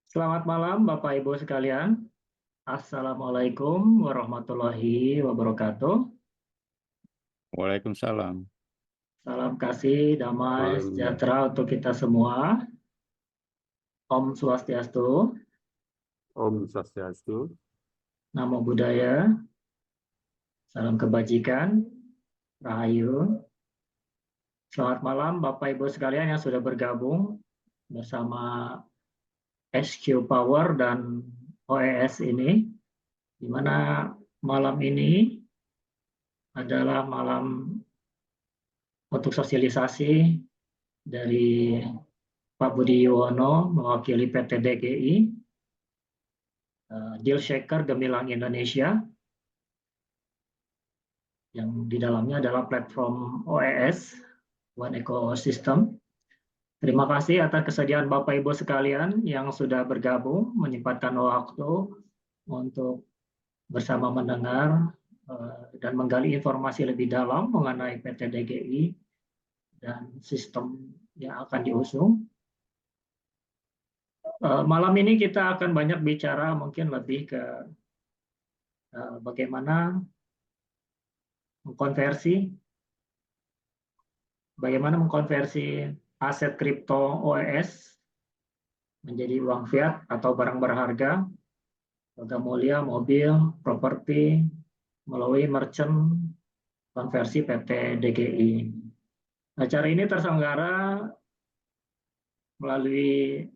Selamat malam Bapak Ibu sekalian. Assalamualaikum warahmatullahi wabarakatuh. Waalaikumsalam. Salam kasih, damai, Malam. sejahtera untuk kita semua. Om Swastiastu, Om Swastiastu. Namo Buddhaya, salam kebajikan, Rahayu. Selamat malam Bapak Ibu sekalian yang sudah bergabung bersama SQ Power dan OES ini, di mana malam ini adalah malam untuk sosialisasi dari Pak Budi Yuwono mewakili PT DGI, Deal Shaker Gemilang Indonesia, yang di dalamnya adalah platform OES, One Ecosystem. Terima kasih atas kesediaan Bapak Ibu sekalian yang sudah bergabung, menyempatkan waktu untuk bersama mendengar dan menggali informasi lebih dalam mengenai PT DGI dan sistem yang akan diusung. Malam ini kita akan banyak bicara mungkin lebih ke bagaimana mengkonversi aset kripto OES menjadi uang fiat atau barang berharga, logam mulia, mobil, properti melalui merchant konversi PT DGI. Acara ini terselenggara melalui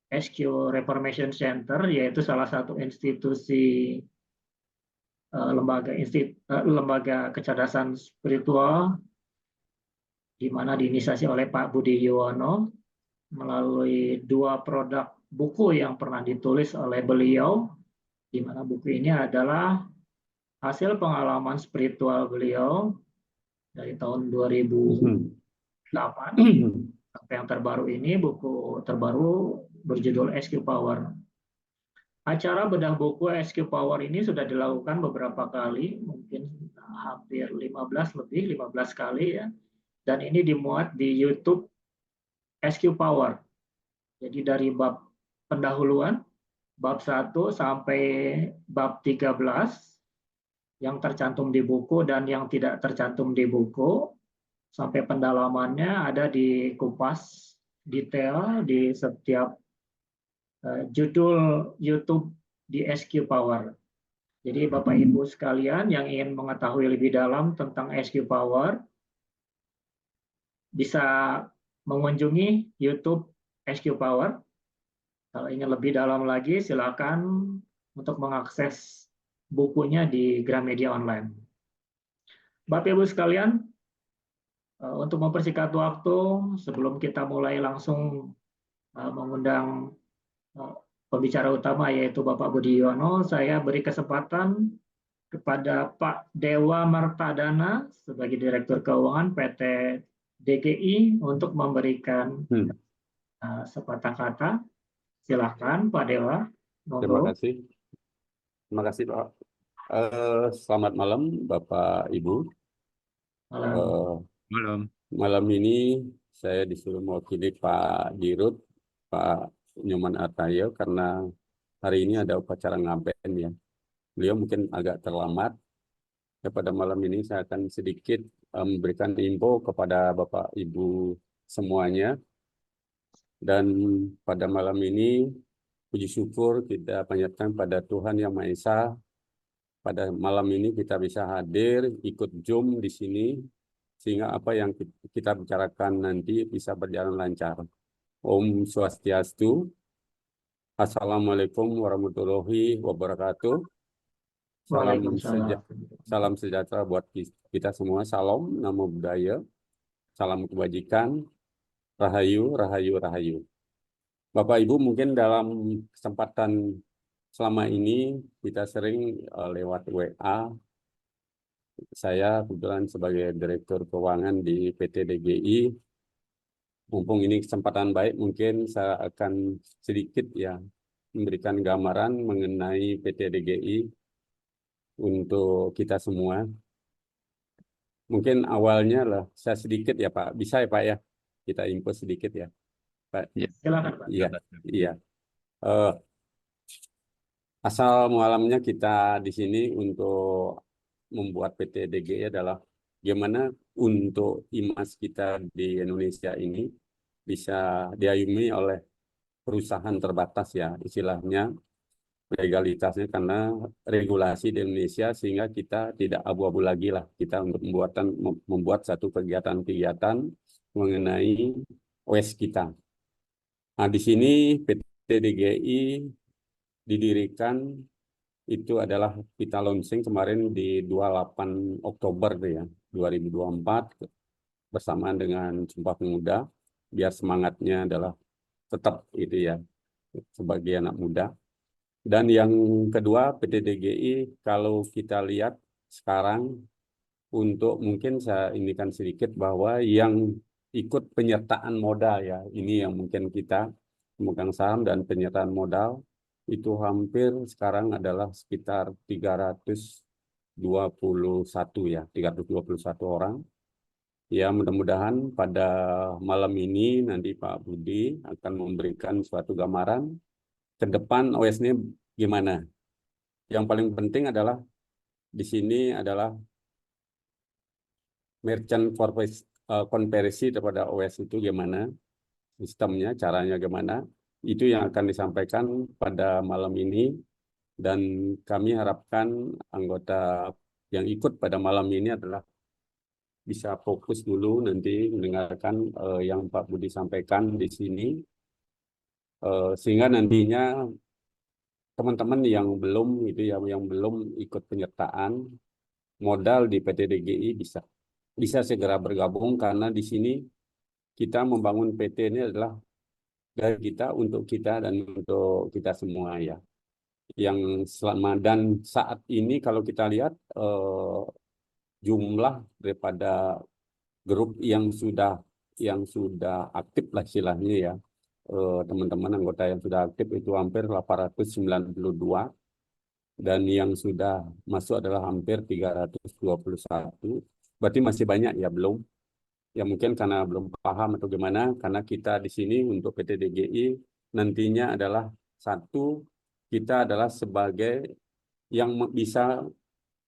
SQ Reformation Center, yaitu salah satu institusi lembaga kecerdasan spiritual di mana diinisiasi oleh Pak Budi Yuwono melalui 2 produk buku yang pernah ditulis oleh beliau, di mana buku ini adalah hasil pengalaman spiritual beliau dari tahun 2008 sampai yang terbaru ini, buku terbaru berjudul SQ Power. Acara bedah buku SQ Power ini sudah dilakukan beberapa kali, mungkin hampir 15 kali ya. Dan ini dimuat di YouTube SQ Power. Jadi dari bab pendahuluan, bab 1 sampai bab 13 yang tercantum di buku dan yang tidak tercantum di buku, sampai pendalamannya ada di kupas detail di setiap judul YouTube di SQ Power. Jadi Bapak Ibu sekalian yang ingin mengetahui lebih dalam tentang SQ Power, bisa mengunjungi YouTube SQ Power. Kalau ingin lebih dalam lagi, silakan untuk mengakses bukunya di Gramedia Online. Bapak Ibu sekalian, untuk mempersingkat waktu, sebelum kita mulai langsung mengundang pembicara utama yaitu Bapak Budi Yuwono, saya beri kesempatan kepada Pak Dewa Martadana sebagai Direktur Keuangan PT DGI untuk memberikan sepatah kata. Silahkan Pak Dewa. Terima kasih. Terima kasih Pak. Selamat malam Bapak Ibu. Malam. Malam ini saya disuruh mewakili Pak Dirut, Pak Nyoman Artayo, karena hari ini ada upacara ngaben ya. Beliau mungkin agak terlambat. Pada malam ini saya akan sedikit memberikan info kepada Bapak Ibu semuanya. Dan pada malam ini puji syukur kita panjatkan pada Tuhan Yang Maha Esa. Pada malam ini kita bisa hadir, ikut Zoom di sini, sehingga apa yang kita bicarakan nanti bisa berjalan lancar. Om Swastiastu. Assalamualaikum warahmatullahi wabarakatuh. Salam sejahtera buat kita semua. Salam, namo buddhaya. Salam kebajikan. Rahayu, rahayu, rahayu. Bapak Ibu, mungkin dalam kesempatan selama ini kita sering lewat WA. Saya kebetulan sebagai Direktur Keuangan di PT DGI. Mumpung ini kesempatan baik, mungkin saya akan sedikit ya memberikan gambaran mengenai PT DGI untuk kita semua. Mungkin awalnya lah saya sedikit ya Pak. Bisa ya Pak ya? Kita info sedikit ya Pak. Silakan Pak. Iya, iya. Eh, Asal mualamnya kita di sini untuk membuat PT DGI adalah gimana untuk IMAS kita di Indonesia ini bisa diayumi oleh perusahaan terbatas ya istilahnya legalitasnya karena regulasi di Indonesia sehingga kita tidak abu-abu lagi lah kita untuk membuat satu kegiatan-kegiatan mengenai OS kita. Nah, di sini PT DGI didirikan itu adalah kita launching kemarin di 28 Oktober tuh ya 2024 bersamaan dengan Sumpah Pemuda biar semangatnya adalah tetap itu ya sebagai anak muda. Dan yang kedua PT DGI kalau kita lihat sekarang untuk mungkin saya indikan sedikit bahwa yang ikut penyertaan modal ya ini yang mungkin kita pemegang saham dan penyertaan modal itu hampir sekarang adalah sekitar 321 ya 321 orang. Ya mudah-mudahan pada malam ini nanti Pak Budi akan memberikan suatu gambaran ke depan OS-nya gimana. Yang paling penting adalah di sini adalah merchant konversi daripada OS itu gimana, sistemnya, caranya gimana, itu yang akan disampaikan pada malam ini dan kami harapkan anggota yang ikut pada malam ini adalah bisa fokus dulu nanti mendengarkan yang Pak Budi sampaikan di sini sehingga nantinya teman-teman yang belum itu yang belum ikut penyertaan modal di PT DGI bisa segera bergabung karena di sini kita membangun PT ini adalah dari kita untuk kita dan untuk kita semua ya. Yang selama dan saat ini kalau kita lihat jumlah daripada grup yang sudah aktif lah istilahnya ya. Teman-teman anggota yang sudah aktif itu hampir 892 dan yang sudah masuk adalah hampir 321. Berarti masih banyak ya belum. Ya mungkin karena belum paham atau gimana, karena kita di sini untuk PT DGI nantinya adalah satu, kita adalah sebagai yang bisa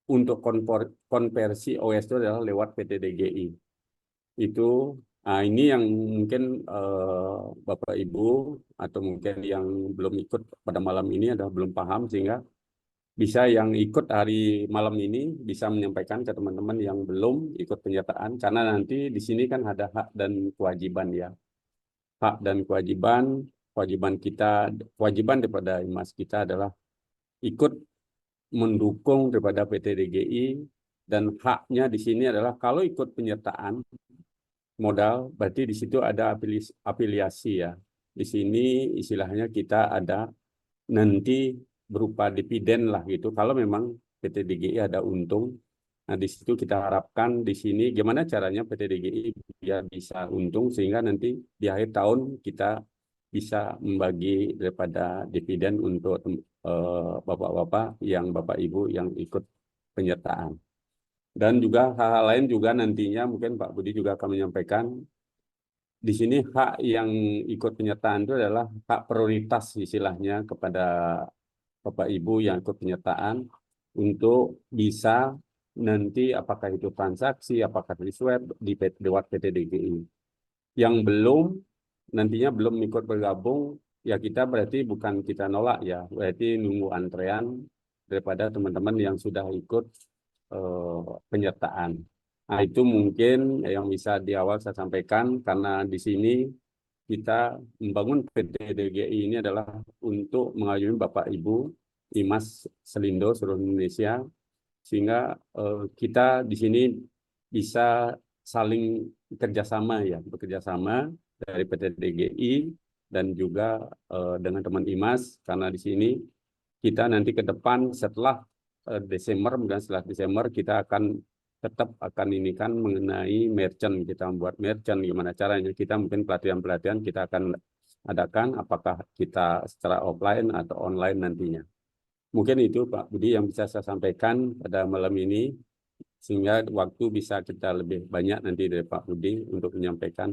untuk konversi OS itu adalah lewat PT DGI. Itu, nah ini yang mungkin Bapak Ibu atau mungkin yang belum ikut pada malam ini adalah belum paham sehingga bisa yang ikut hari malam ini bisa menyampaikan ke teman-teman yang belum ikut penyertaan karena nanti di sini kan ada hak dan kewajiban ya. Hak dan kewajiban kita, kewajiban daripada IMAS kita adalah ikut mendukung daripada PT DGI dan haknya di sini adalah kalau ikut penyertaan modal berarti di situ ada afiliasi ya. Di sini istilahnya kita ada nanti berupa dividen lah gitu. Kalau memang PT DGI ada untung, nah di situ kita harapkan di sini gimana caranya PT DGI biar bisa untung sehingga nanti di akhir tahun kita bisa membagi daripada dividen untuk bapak-bapak yang bapak ibu yang ikut penyertaan. Dan juga hal-hal lain juga nantinya mungkin Pak Budi juga akan menyampaikan di sini hak yang ikut penyertaan itu adalah hak prioritas istilahnya kepada Bapak Ibu yang ikut penyertaan untuk bisa nanti apakah itu transaksi, apakah di swab lewat PT DGI. Yang belum nantinya belum ikut bergabung ya kita berarti bukan kita nolak ya, berarti nunggu antrean daripada teman-teman yang sudah ikut penyertaan. Nah, itu mungkin yang bisa di awal saya sampaikan karena di sini kita membangun PT DGI ini adalah untuk mengayomi Bapak Ibu IMAS Selindo seluruh Indonesia sehingga kita di sini bisa saling bekerjasama ya, bekerjasama dari PT DGI dan juga dengan teman IMAS karena di sini kita nanti ke depan setelah Desember, kemudian setelah Desember kita akan tetap akan ini kan mengenai merchant, kita membuat merchant gimana caranya, kita mungkin pelatihan-pelatihan kita akan adakan apakah kita secara offline atau online nantinya. Mungkin itu Pak Budi yang bisa saya sampaikan pada malam ini sehingga waktu bisa kita lebih banyak nanti dari Pak Budi untuk menyampaikan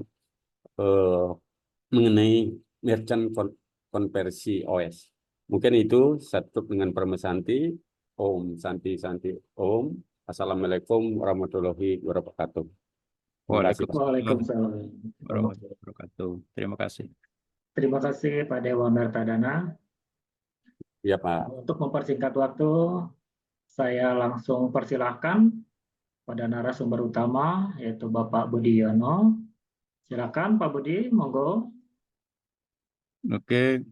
mengenai merchant konversi OS. Mungkin itu saya tutup dengan Parmesanti. Om Santi Santi Om. Assalamualaikum warahmatullahi wabarakatuh. Terima kasih, Pak. Waalaikumsalam. Warahmatullahi wabarakatuh. Terima kasih. Terima kasih Pak Dewa Mertadana. Iya, Pak. Untuk mempersingkat waktu, saya langsung persilahkan pada narasumber utama, yaitu Bapak Budi Yono. Silakan Pak Budi, monggo. Oke,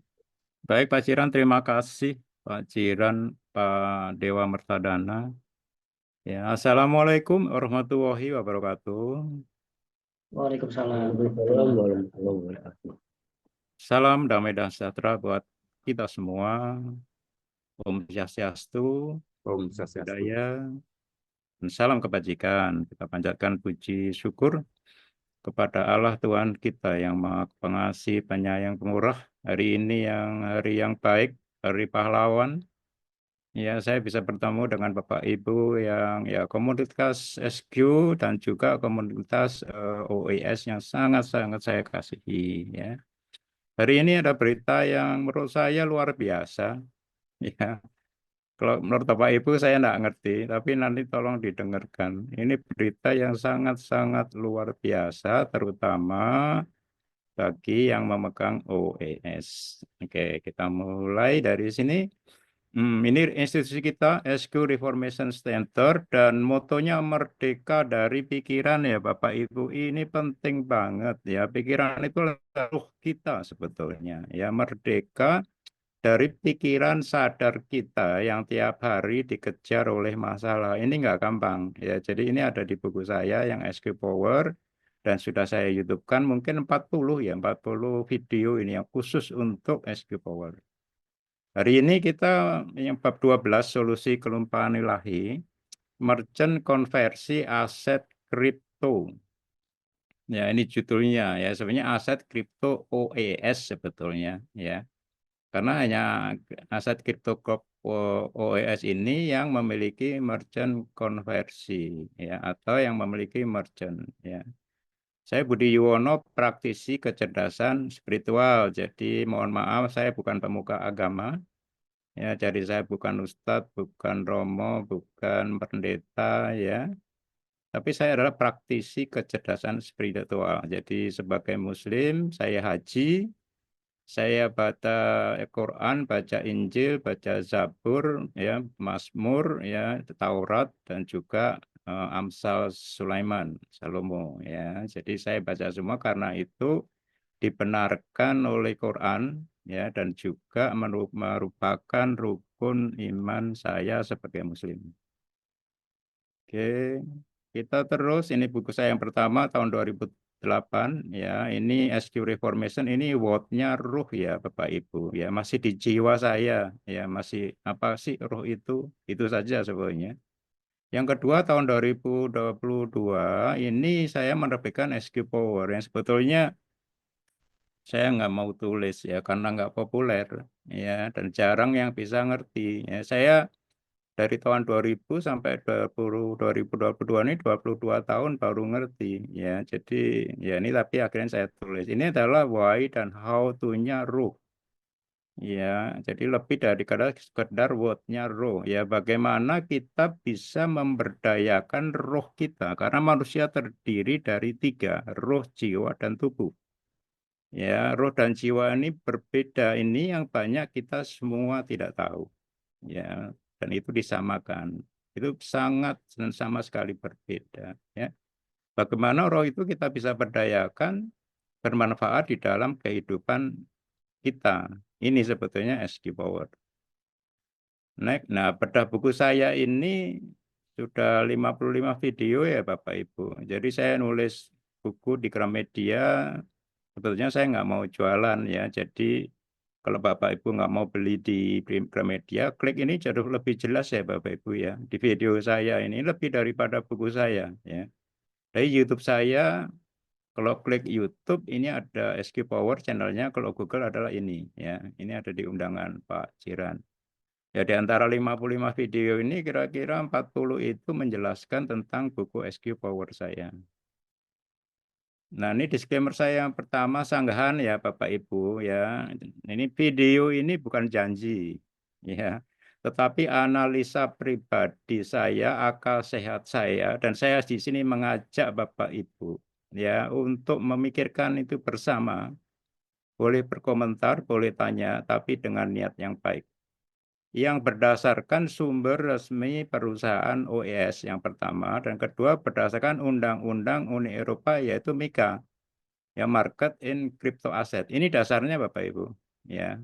baik Pak Ciran, terima kasih Pak Ciran, Pak Dewa Mertadana. Ya, Assalamualaikum warahmatullahi wabarakatuh. Waalaikumsalam. Salam damai dan sejahtera buat kita semua. Om Swastiastu, Om Swastiastu. Budaya, dan salam kebajikan. Kita panjatkan puji syukur kepada Allah Tuhan kita yang Maha Pengasih, Penyayang, Pemurah. Hari ini hari yang baik, hari pahlawan. Ya, saya bisa bertemu dengan Bapak Ibu yang ya komunitas SQ dan juga komunitas OES yang sangat-sangat saya kasihi. Ya. Hari ini ada berita yang menurut saya luar biasa. Ya, kalau menurut Bapak Ibu saya tidak ngerti, tapi nanti tolong didengarkan. Ini berita yang sangat-sangat luar biasa, terutama bagi yang memegang OES. Oke, kita mulai dari sini. Ini institusi kita, SQ Reformation Center, dan motonya merdeka dari pikiran ya Bapak Ibu. Ini penting banget ya. Pikiran itu ruh kita sebetulnya. Ya, merdeka dari pikiran sadar kita yang tiap hari dikejar oleh masalah. Ini nggak gampang ya. Jadi ini ada di buku saya yang SQ Power dan sudah saya YouTube-kan mungkin 40 video ini yang khusus untuk SQ Power. Hari ini kita yang bab 12 solusi kelumpuhan ilahi, merchant konversi aset kripto. Ya, ini judulnya ya, sebenarnya aset kripto OES sebetulnya ya. Karena hanya aset kripto OES ini yang memiliki merchant konversi ya, atau yang memiliki merchant ya. Saya Budi Yuwono, praktisi kecerdasan spiritual. Jadi mohon maaf saya bukan pemuka agama. Ya, jadi saya bukan ustadz, bukan romo, bukan pendeta, ya. Tapi saya adalah praktisi kecerdasan spiritual. Jadi sebagai Muslim, saya haji, saya baca Quran, baca Injil, baca Zabur, ya, Mazmur, ya, Taurat, dan juga Amsal Sulaiman, Salomo, ya. Jadi saya baca semua karena itu dibenarkan oleh Quran ya dan juga merupakan rukun iman saya sebagai Muslim. Oke, kita terus ini buku saya yang pertama tahun 2008 ya. Ini SQ Reformation, ini word-nya ruh ya Bapak Ibu ya, masih di jiwa saya ya, masih apa sih ruh itu? Itu saja sebenarnya. Yang kedua tahun 2022 ini saya menerbitkan SQ Power yang sebetulnya saya nggak mau tulis ya karena nggak populer ya dan jarang yang bisa ngerti ya. Saya dari tahun 2000 sampai 2022 ini 22 tahun baru ngerti ya. Jadi ya ini tapi akhirnya saya tulis. Ini adalah why dan how to-nya ruh. Ya, jadi lebih dari sekedar word-nya roh. Ya, bagaimana kita bisa memberdayakan roh kita karena manusia terdiri dari 3, roh, jiwa, dan tubuh. Ya, roh dan jiwa ini berbeda. Ini yang banyak kita semua tidak tahu. Ya, dan itu disamakan. Itu sangat dan sama sekali berbeda. Ya, bagaimana roh itu kita bisa berdayakan bermanfaat di dalam kehidupan kita. Ini sebetulnya SQ Power. Nah, pada buku saya ini sudah 55 video ya Bapak Ibu. Jadi saya nulis buku di Gramedia. Sebetulnya saya nggak mau jualan ya. Jadi kalau Bapak Ibu nggak mau beli di Gramedia, klik ini jauh lebih jelas ya Bapak Ibu ya. Di video saya ini lebih daripada buku saya ya. Dari YouTube saya, kalau klik YouTube ini ada SQ Power channelnya, kalau Google adalah ini ya. Ini ada di undangan Pak Ciran. Ya di antara 55 video ini kira-kira 40 itu menjelaskan tentang buku SQ Power saya. Nah, ini disclaimer saya yang pertama, sanggahan ya Bapak Ibu ya. Ini video ini bukan janji ya, tetapi analisa pribadi saya, akal sehat saya, dan saya di sini mengajak Bapak Ibu ya untuk memikirkan itu bersama. Boleh berkomentar, boleh tanya, tapi dengan niat yang baik. Yang berdasarkan sumber resmi perusahaan OES yang pertama, dan kedua berdasarkan Undang-Undang Uni Eropa yaitu MiCA. Ya, market in crypto asset. Ini dasarnya Bapak Ibu. Ya,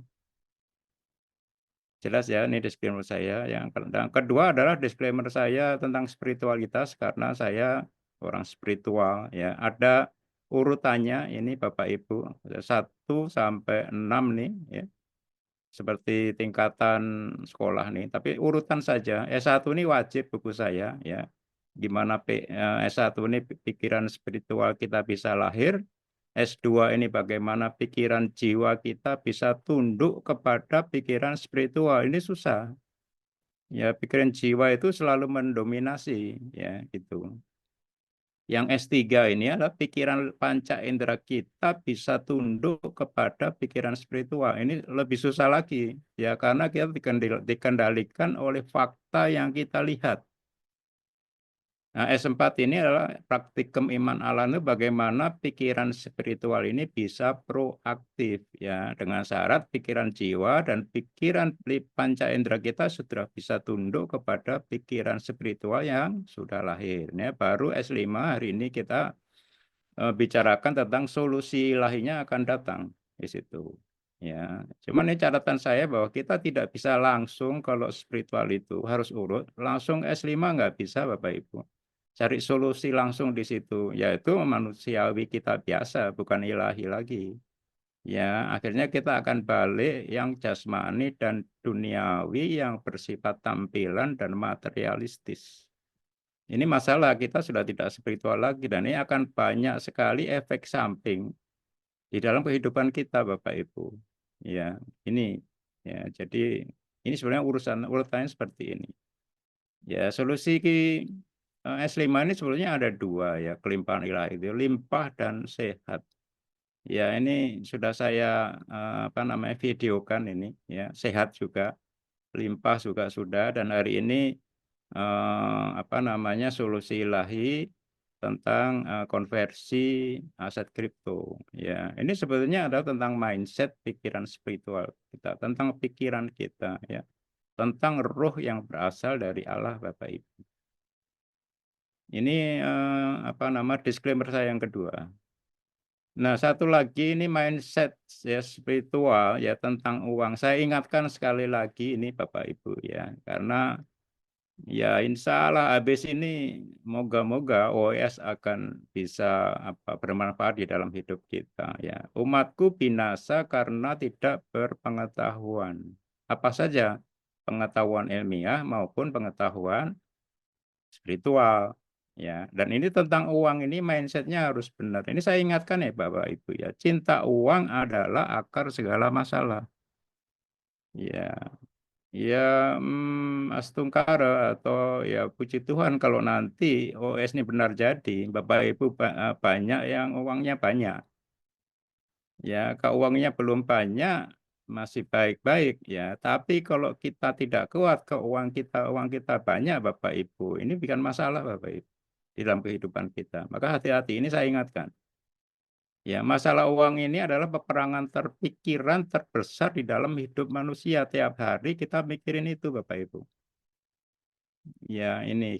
jelas ya, ini disclaimer saya. Yang kedua adalah disclaimer saya tentang spiritualitas karena saya orang spiritual ya. Ada urutannya ini Bapak Ibu, 1 sampai 6 nih ya. Seperti tingkatan sekolah nih, tapi urutan saja. S1 ini wajib buku saya ya. Gimana S1 ini pikiran spiritual kita bisa lahir. S2 ini bagaimana pikiran jiwa kita bisa tunduk kepada pikiran spiritual. Ini susah. Ya, pikiran jiwa itu selalu mendominasi ya gitu. Yang S3 ini adalah pikiran panca indera kita bisa tunduk kepada pikiran spiritual. Ini lebih susah lagi ya karena kita dikendalikan oleh fakta yang kita lihat. Nah, S4 ini adalah praktikum iman alanu bagaimana pikiran spiritual ini bisa proaktif ya dengan syarat pikiran jiwa dan pikiran panca indera kita sudah bisa tunduk kepada pikiran spiritual yang sudah lahir. Ya, baru S5 hari ini kita bicarakan tentang solusi ilahinya akan datang di situ. Ya, cuman ini catatan saya bahwa kita tidak bisa langsung kalau spiritual itu harus urut langsung S5 nggak bisa Bapak Ibu. Cari solusi langsung di situ, yaitu manusiawi kita biasa, bukan ilahi lagi. Ya, akhirnya kita akan balik yang jasmani dan duniawi yang bersifat tampilan dan materialistis. Ini masalah, kita sudah tidak spiritual lagi dan ini akan banyak sekali efek samping di dalam kehidupan kita, Bapak Ibu. Ya, ini ya, jadi ini sebenarnya urutannya seperti ini. Ya, solusi S5 ini sebenarnya ada 2 ya, kelimpahan ilahi itu, limpah dan sehat. Ya, ini sudah saya videokan ini ya, sehat juga, limpah juga sudah dan hari ini solusi ilahi tentang konversi aset kripto. Ya, ini sebetulnya adalah tentang mindset pikiran spiritual kita, tentang pikiran kita ya, tentang roh yang berasal dari Allah Bapak Ibu. Ini disclaimer saya yang kedua. Nah, satu lagi ini mindset ya spiritual ya tentang uang. Saya ingatkan sekali lagi ini Bapak Ibu ya, karena ya insya Allah habis ini moga-moga OS akan bisa bermanfaat di dalam hidup kita ya. Umatku binasa karena tidak berpengetahuan. Apa saja? Pengetahuan ilmiah maupun pengetahuan spiritual. Ya, dan ini tentang uang ini mindsetnya harus benar. Ini saya ingatkan ya Bapak Ibu ya, cinta uang adalah akar segala masalah. Ya, ya astungkara atau ya puji Tuhan kalau nanti OS ini benar jadi, Bapak Ibu banyak yang uangnya banyak. Ya, kalau uangnya belum banyak masih baik-baik ya. Tapi kalau kita tidak kuat ke uang kita banyak Bapak Ibu, ini bukan masalah Bapak Ibu di dalam kehidupan kita. Maka hati-hati ini saya ingatkan. Ya, masalah uang ini adalah peperangan terpikiran terbesar di dalam hidup manusia. Tiap hari kita mikirin itu Bapak Ibu. Ya, ini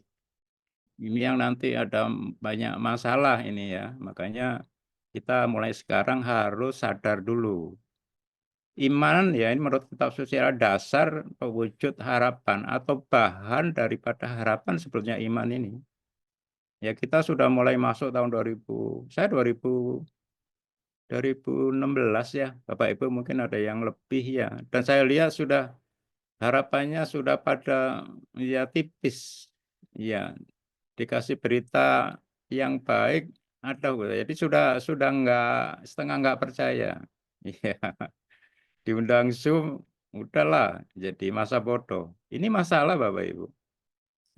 yang nanti ada banyak masalah ini ya. Makanya kita mulai sekarang harus sadar dulu. Iman ya ini menurut kitab suci adalah dasar pewujud harapan atau bahan daripada harapan sebetulnya iman ini. Ya kita sudah mulai masuk tahun 2016 ya, Bapak Ibu mungkin ada yang lebih ya. Dan saya lihat sudah harapannya sudah pada ya tipis. Ya, dikasih berita yang baik ada jadi sudah enggak setengah enggak percaya. Iya. Diundang Zoom, udahlah jadi masa bodoh. Ini masalah Bapak Ibu.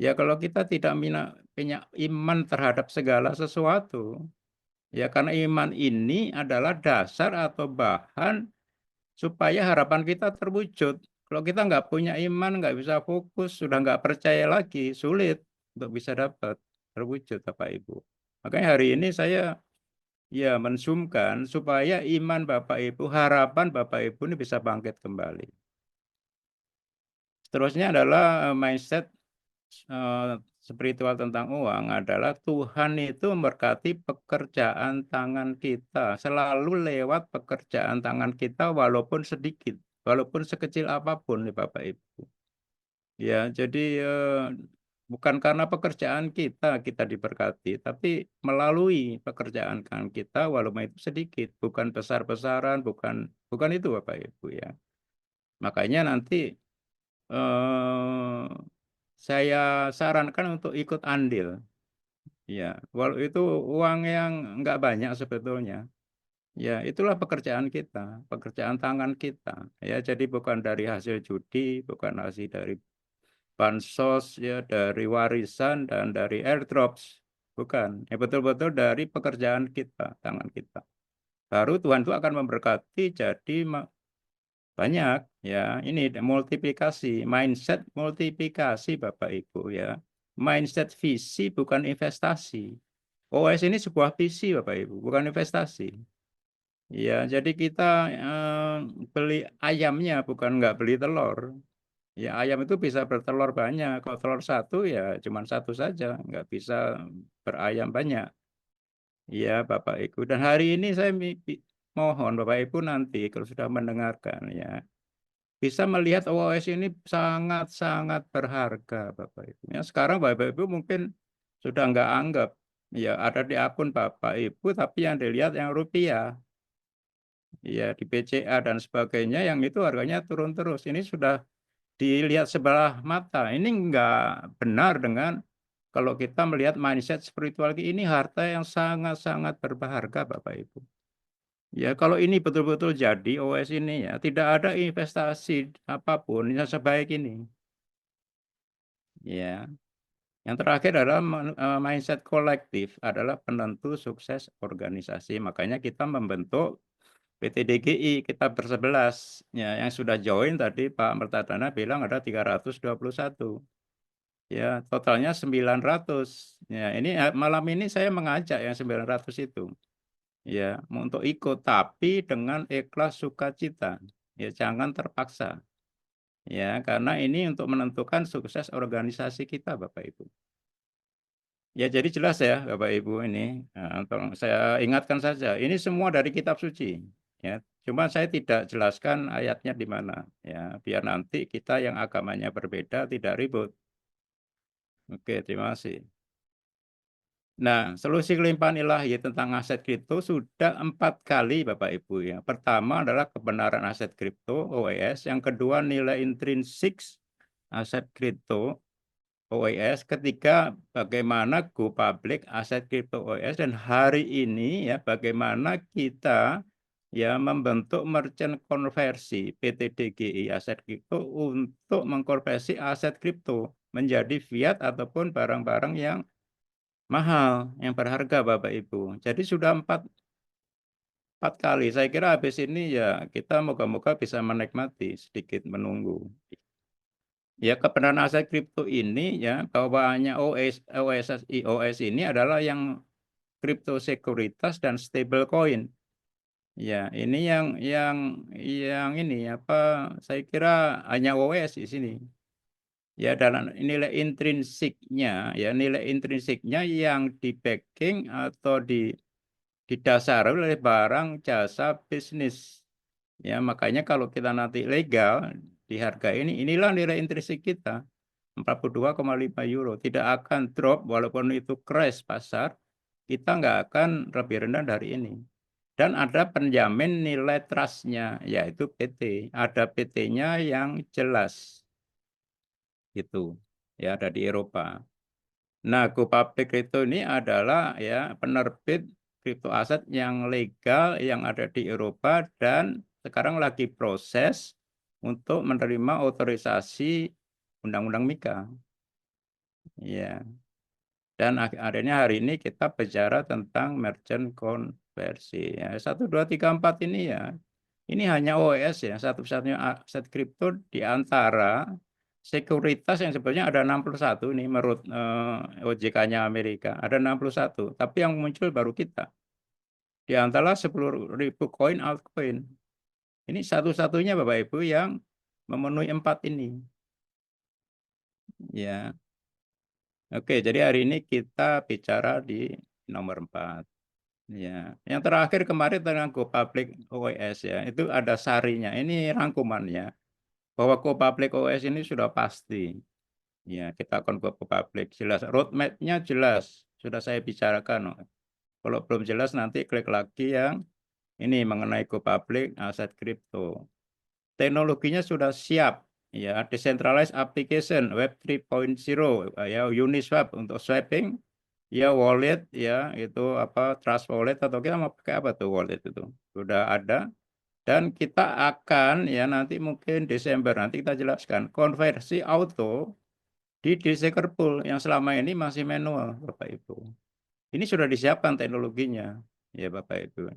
Ya kalau kita tidak punya iman terhadap segala sesuatu, Ya, karena iman ini adalah dasar atau bahan supaya harapan kita terwujud. Kalau kita nggak punya iman, nggak bisa fokus, sudah nggak percaya lagi, sulit untuk bisa dapat terwujud, Bapak Ibu. Makanya hari ini saya ya mensumkan supaya iman Bapak Ibu, harapan Bapak Ibu ini bisa bangkit kembali. Seterusnya adalah mindset spiritual tentang uang adalah Tuhan itu memberkati pekerjaan tangan kita, selalu lewat pekerjaan tangan kita walaupun sedikit, walaupun sekecil apapun nih Bapak Ibu. Ya, jadi, bukan karena pekerjaan kita diberkati, tapi melalui pekerjaan tangan kita walaupun itu sedikit, bukan besar-besaran, bukan bukan itu Bapak Ibu ya. Makanya nanti, eee, saya sarankan untuk ikut andil. Ya, walau itu uang yang nggak banyak sebetulnya. Ya, itulah pekerjaan kita, pekerjaan tangan kita. Ya, jadi bukan dari hasil judi, bukan hasil dari bansos, ya, dari warisan dan dari airdrops, bukan. Ya, betul-betul dari pekerjaan kita, tangan kita. Baru Tuhan itu akan memberkati jadi banyak, ya. Ini multiplikasi, mindset multiplikasi Bapak Ibu ya. Mindset visi bukan investasi. OS ini sebuah visi Bapak Ibu, bukan investasi. Ya, jadi kita, beli ayamnya bukan nggak beli telur. Ya, ayam itu bisa bertelur banyak, kalau telur satu ya cuman satu saja, nggak bisa berayam banyak. Iya, Bapak Ibu, dan hari ini saya mohon Bapak Ibu nanti kalau sudah mendengarkan ya, bisa melihat OS ini sangat-sangat berharga Bapak Ibu. Ya sekarang Bapak Ibu mungkin sudah nggak anggap, ya ada di akun Bapak Ibu tapi yang dilihat yang rupiah. Ya di BCA dan sebagainya yang itu harganya turun terus. Ini sudah dilihat sebelah mata. Ini enggak benar dengan kalau kita melihat mindset spiritual ini harta yang sangat-sangat berharga Bapak Ibu. Ya kalau ini betul-betul jadi OS ini ya, tidak ada investasi apapun yang sebaik ini. Ya, yang terakhir adalah mindset kolektif adalah penentu sukses organisasi. Makanya kita membentuk PT DGI, kita bersebelas, ya yang sudah join tadi Pak Mertadana bilang ada 321. Ya, totalnya 900. Ya, ini malam ini saya mengajak yang 900 itu. Ya, untuk ikut tapi dengan ikhlas sukacita. Ya, jangan terpaksa. Ya, karena ini untuk menentukan sukses organisasi kita, Bapak Ibu. Ya, jadi jelas ya, Bapak Ibu ini, tolong saya ingatkan saja, ini semua dari kitab suci. Ya, cuma saya tidak jelaskan ayatnya di mana. Ya, biar nanti kita yang agamanya berbeda tidak ribut. Oke, terima kasih. Nah, solusi kelimpahan ilahi tentang aset kripto sudah 4 kali Bapak Ibu ya. Pertama adalah kebenaran aset kripto OES, yang kedua nilai intrinsik aset kripto OES, ketiga bagaimana go public aset kripto OES, dan hari ini ya bagaimana kita ya membentuk merchant konversi PT DGI aset kripto untuk mengkonversi aset kripto menjadi fiat ataupun barang-barang yang mahal, yang berharga Bapak Ibu. Jadi sudah empat kali. Saya kira habis ini ya kita moga-moga bisa menikmati, sedikit menunggu. Ya kebenaran aset kripto ini ya bawaannya OS ini adalah yang kripto sekuritas dan stable coin. Ya, ini yang ini apa saya kira hanya OS di sini. Ya dan nilai intrinsiknya yang di-backing atau didasari oleh barang jasa bisnis. Ya, makanya kalau kita nanti legal di harga ini, inilah nilai intrinsik kita, 42,5 euro. Tidak akan drop walaupun itu crash pasar, kita nggak akan lebih rendah dari ini. Dan ada penjamin nilai trust-nya, yaitu PT. Ada PT-nya yang jelas. Gitu. Ya, ada di Eropa. Nah, GoPublic Crypto ini adalah ya penerbit kripto aset yang legal yang ada di Eropa dan sekarang lagi proses untuk menerima otorisasi Undang-Undang MiCA. Ya. Dan akhirnya hari ini kita bicara tentang merchant konversi. Ya, 1, 2, 3, 4 ini ya. Ini hanya OES ya, satu-satunya aset kripto di antara sekuritas yang sebenarnya ada 61 nih menurut OJK-nya Amerika. Ada 61, tapi yang muncul baru kita. Di antara 10.000 koin altcoin. Ini satu-satunya Bapak Ibu yang memenuhi 4 ini. Ya. Oke, jadi hari ini kita bicara di nomor 4. Ya, yang terakhir kemarin tentang Go Public OES ya, itu ada sarinya. Ini rangkumannya bahwa Go Public OES ini sudah pasti. Ya, kita akan Go Public jelas, roadmap-nya jelas, sudah saya bicarakan. Kalau belum jelas nanti klik lagi yang ini mengenai Go Public aset kripto. Teknologinya sudah siap. Ya, decentralized application Web 3.0 ya, Uniswap untuk swapping, ya wallet ya itu apa Trust Wallet atau kita mau pakai apa tuh wallet itu sudah ada, dan kita akan ya nanti mungkin Desember nanti kita jelaskan konversi auto di Desegger Pool yang selama ini masih manual Bapak Ibu. Ini sudah disiapkan teknologinya ya Bapak Ibu.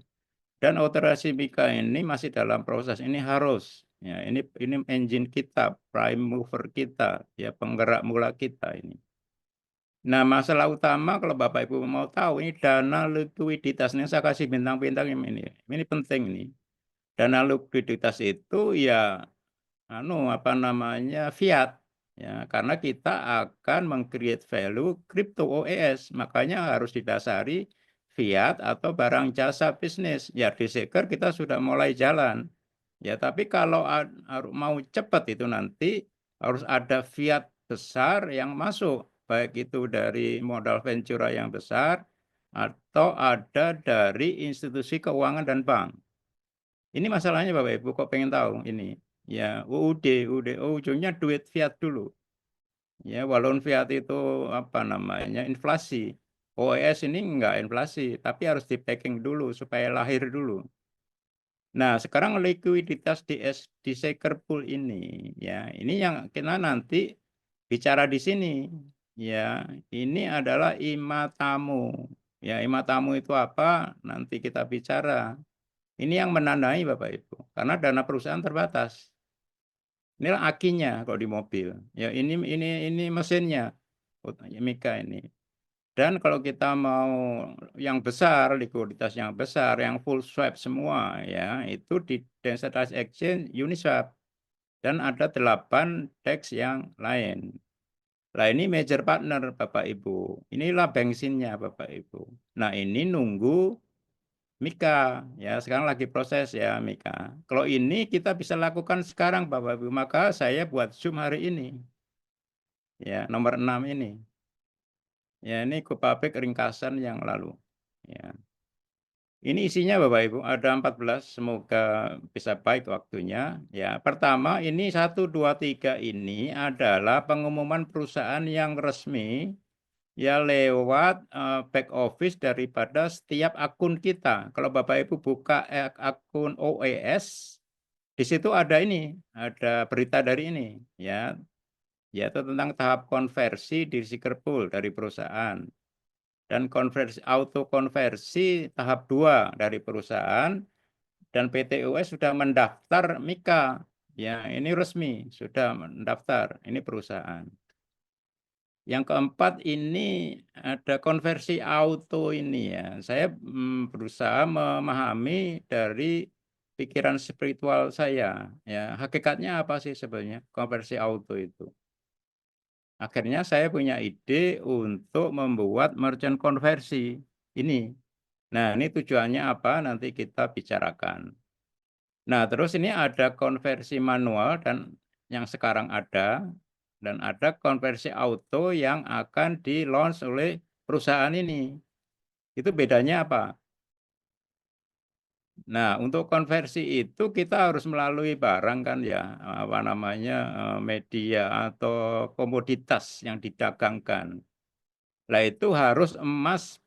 Dan operasi Mika ini masih dalam proses. Ini harus ya ini engine kita, prime mover kita, ya penggerak mula kita ini. Nah, masalah utama kalau Bapak Ibu mau tahu ini dana likuiditas ini saya kasih bintang-bintang ini. Ini penting ini. Dana likuiditas itu ya apa namanya fiat ya karena kita akan meng-create value crypto OES, makanya harus didasari fiat atau barang jasa bisnis. Ya di Seker kita sudah mulai jalan. Ya tapi kalau mau cepat itu nanti harus ada fiat besar yang masuk, baik itu dari modal ventura yang besar atau ada dari institusi keuangan dan bank. Ini masalahnya Bapak Ibu kok pengen tahu ini. Ya UUD, ujungnya duit fiat dulu. Ya walaupun fiat itu apa namanya inflasi. OES ini enggak inflasi, tapi harus di-packing dulu supaya lahir dulu. Nah, sekarang likuiditas di Seker Pool ini, ya, ini yang kita nanti bicara di sini. Ya, ini adalah IMA tamu. Ya, IMA tamu itu apa? Nanti kita bicara. Ini yang menandai Bapak Ibu, karena dana perusahaan terbatas. Inilah akinya kalau di mobil. Ya, ini mesinnya. Mika ini. Dan kalau kita mau yang besar, likuiditas yang besar, yang full swap semua ya, itu di Decentralized Exchange Uniswap. Dan ada 8 DEX yang lain. Nah ini major partner Bapak Ibu. Inilah bensinnya Bapak Ibu. Nah ini nunggu Mika. Ya sekarang lagi proses ya Mika. Kalau ini kita bisa lakukan sekarang Bapak Ibu. Maka saya buat Zoom hari ini. Ya nomor 6 ini. Ya, ini Kupapik ringkasan yang lalu. Ya. Ini isinya Bapak Ibu, ada 14, semoga bisa baik waktunya. Ya, pertama ini 1, 2, 3 ini adalah pengumuman perusahaan yang resmi ya lewat back office daripada setiap akun kita. Kalau Bapak Ibu buka akun OES, di situ ada ini, ada berita dari ini ya, yaitu tentang tahap konversi di Seker Pool dari perusahaan. Dan auto konversi tahap 2 dari perusahaan, dan PT US sudah mendaftar Mika. Ya, ini resmi, sudah mendaftar, ini perusahaan. Yang keempat ini ada konversi auto ini ya. Saya berusaha memahami dari pikiran spiritual saya. Ya, hakikatnya apa sih sebenarnya konversi auto itu? Akhirnya saya punya ide untuk membuat merchant konversi ini. Nah, ini tujuannya apa? Nanti kita bicarakan. Nah, terus ini ada konversi manual dan yang sekarang ada, dan ada konversi auto yang akan di-launch oleh perusahaan ini. Itu bedanya apa? Nah, untuk konversi itu kita harus melalui barang kan ya, apa namanya, media atau komoditas yang didagangkan. Lah itu harus emas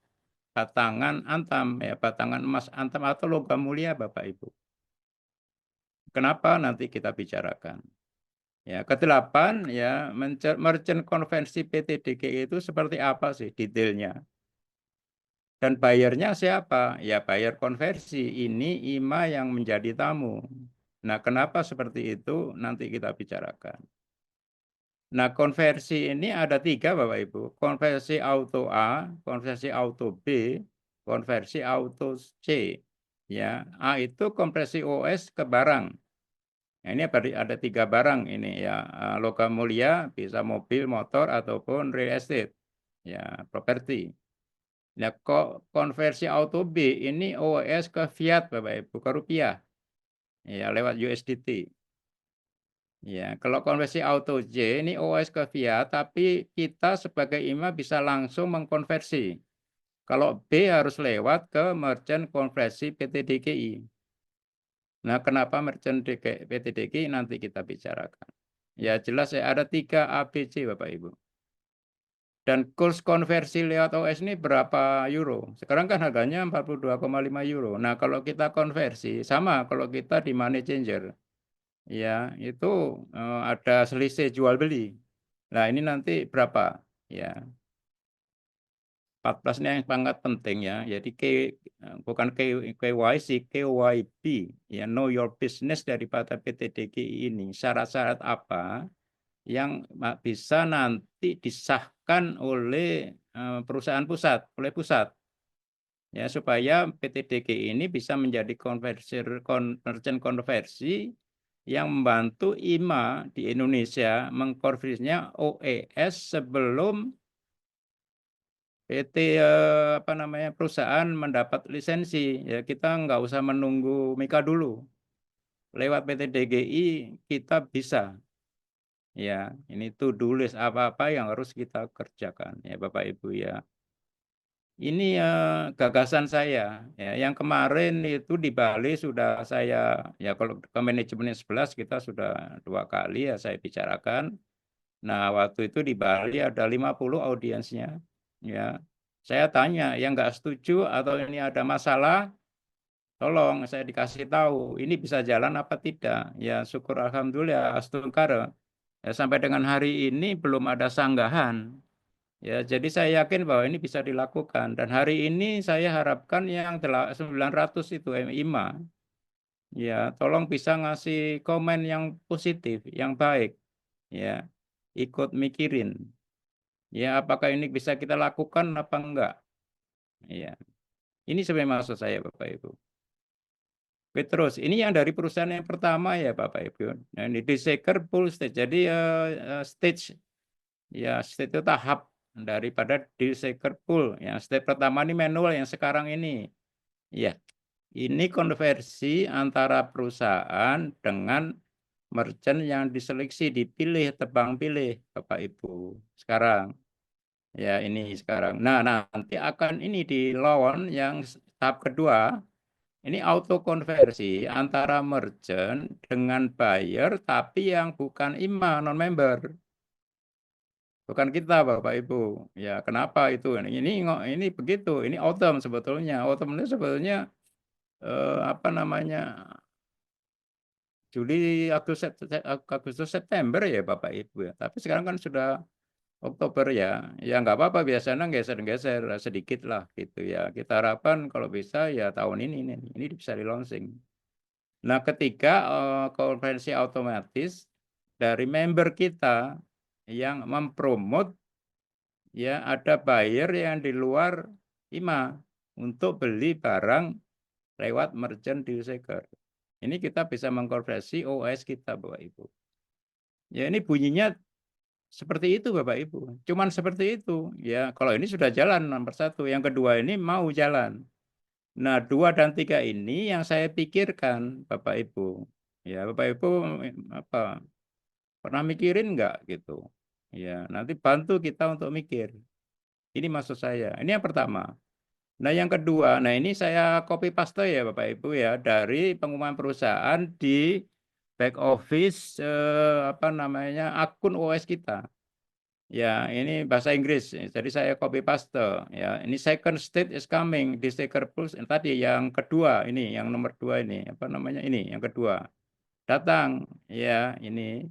batangan antam ya, batangan emas antam atau logam mulia Bapak Ibu. Kenapa nanti kita bicarakan. Ya, kedelapan ya merchant konversi PT DKI itu seperti apa sih detailnya? Dan bayarnya siapa? Ya bayar konversi. Ini IMA yang menjadi tamu. Nah, kenapa seperti itu? Nanti kita bicarakan. Nah, konversi ini ada 3, Bapak Ibu. Konversi auto A, konversi auto B, konversi auto C. Ya, A itu konversi OS ke barang. Nah, ini ada 3 barang ini ya. Logam mulia, bisa mobil, motor, ataupun real estate. Ya, properti. Nah, kok konversi auto B ini OS ke fiat, Bapak Ibu, ke rupiah. Ya, lewat USDT. Ya, kalau konversi auto J ini OS ke fiat, tapi kita sebagai IMA bisa langsung mengkonversi. Kalau B harus lewat ke merchant konversi PT DKI. Nah, kenapa merchant PT DKI nanti kita bicarakan. Ya, jelas ya ada 3 ABC, Bapak Ibu. Dan kurs konversi lewat OS ini berapa euro? Sekarang kan harganya 42,5 euro. Nah, kalau kita konversi, sama kalau kita di money changer. Ya, itu ada selisih jual beli. Nah, ini nanti berapa? Ya, 14 ini yang sangat penting ya. Jadi bukan KYC, KYB, ya know your business daripada PT DKI ini. Syarat-syarat apa yang bisa nanti disahkan oleh perusahaan pusat, oleh pusat. Ya, supaya PT DKI ini bisa menjadi merchant konversi yang membantu IMA di Indonesia mengkonversinya OES sebelum PT perusahaan mendapat lisensi. Ya, kita nggak usah menunggu MiCA dulu. Lewat PT DKI kita bisa. Ya, ini to-do list apa-apa yang harus kita kerjakan ya Bapak Ibu ya. Ini gagasan saya ya. Yang kemarin itu di Bali sudah saya ya kalau ke manajemen 11 kita sudah 2 kali ya saya bicarakan. Nah, waktu itu di Bali ada 50 audiensnya ya. Saya tanya yang nggak setuju atau ini ada masalah, tolong saya dikasih tahu ini bisa jalan apa tidak. Ya syukur alhamdulillah astungkara. Ya, sampai dengan hari ini belum ada sanggahan. Ya, jadi saya yakin bahwa ini bisa dilakukan dan hari ini saya harapkan yang 900 itu IMA ya tolong bisa ngasih komen yang positif, yang baik ya. Ikut mikirin ya apakah ini bisa kita lakukan apa enggak. Ya. Ini sebenarnya maksud saya Bapak Ibu. Oke, terus ini yang dari perusahaan yang pertama ya Bapak Ibu. Nah, ini di second full stage. Jadi stage ya stage itu tahap daripada di second pool. Yang step pertama ini manual yang sekarang ini. Ya, ini konversi antara perusahaan dengan merchant yang diseleksi, dipilih, tebang pilih Bapak Ibu. Sekarang. Ya, ini sekarang. Nah, nanti akan ini di launch yang tahap kedua. Ini auto konversi antara merchant dengan buyer tapi yang bukan IMA non member. Bukan kita Bapak Ibu. Ya, kenapa itu? Ini begitu. Ini autumn sebetulnya. Autumn ini sebetulnya apa namanya? Juli, Agustus, September ya Bapak Ibu ya. Tapi sekarang kan sudah Oktober ya. Ya nggak apa-apa biasanya geser-geser sedikit lah gitu ya. Kita harapkan kalau bisa ya tahun ini bisa di launching. Nah, ketika konferensi otomatis dari member kita yang mempromot ya ada buyer yang di luar IMA untuk beli barang lewat merchant deal shaker. Ini kita bisa mengkonversi OS kita Bapak Ibu. Ya ini bunyinya seperti itu Bapak Ibu. Cuman seperti itu. Ya kalau ini sudah jalan nomor 1. Yang kedua ini mau jalan. Nah 2 dan 3 ini yang saya pikirkan Bapak Ibu. Ya Bapak Ibu apa pernah mikirin nggak gitu. Ya nanti bantu kita untuk mikir. Ini maksud saya. Ini yang pertama. Nah, yang kedua, nah ini saya copy paste ya Bapak Ibu ya dari pengumuman perusahaan di back office apa namanya akun OS kita. Ya, ini bahasa Inggris. Jadi saya copy paste ya. Ini second state is coming di sticker pulse tadi yang kedua ini, yang nomor 2 ini apa namanya ini yang kedua. Datang ya ini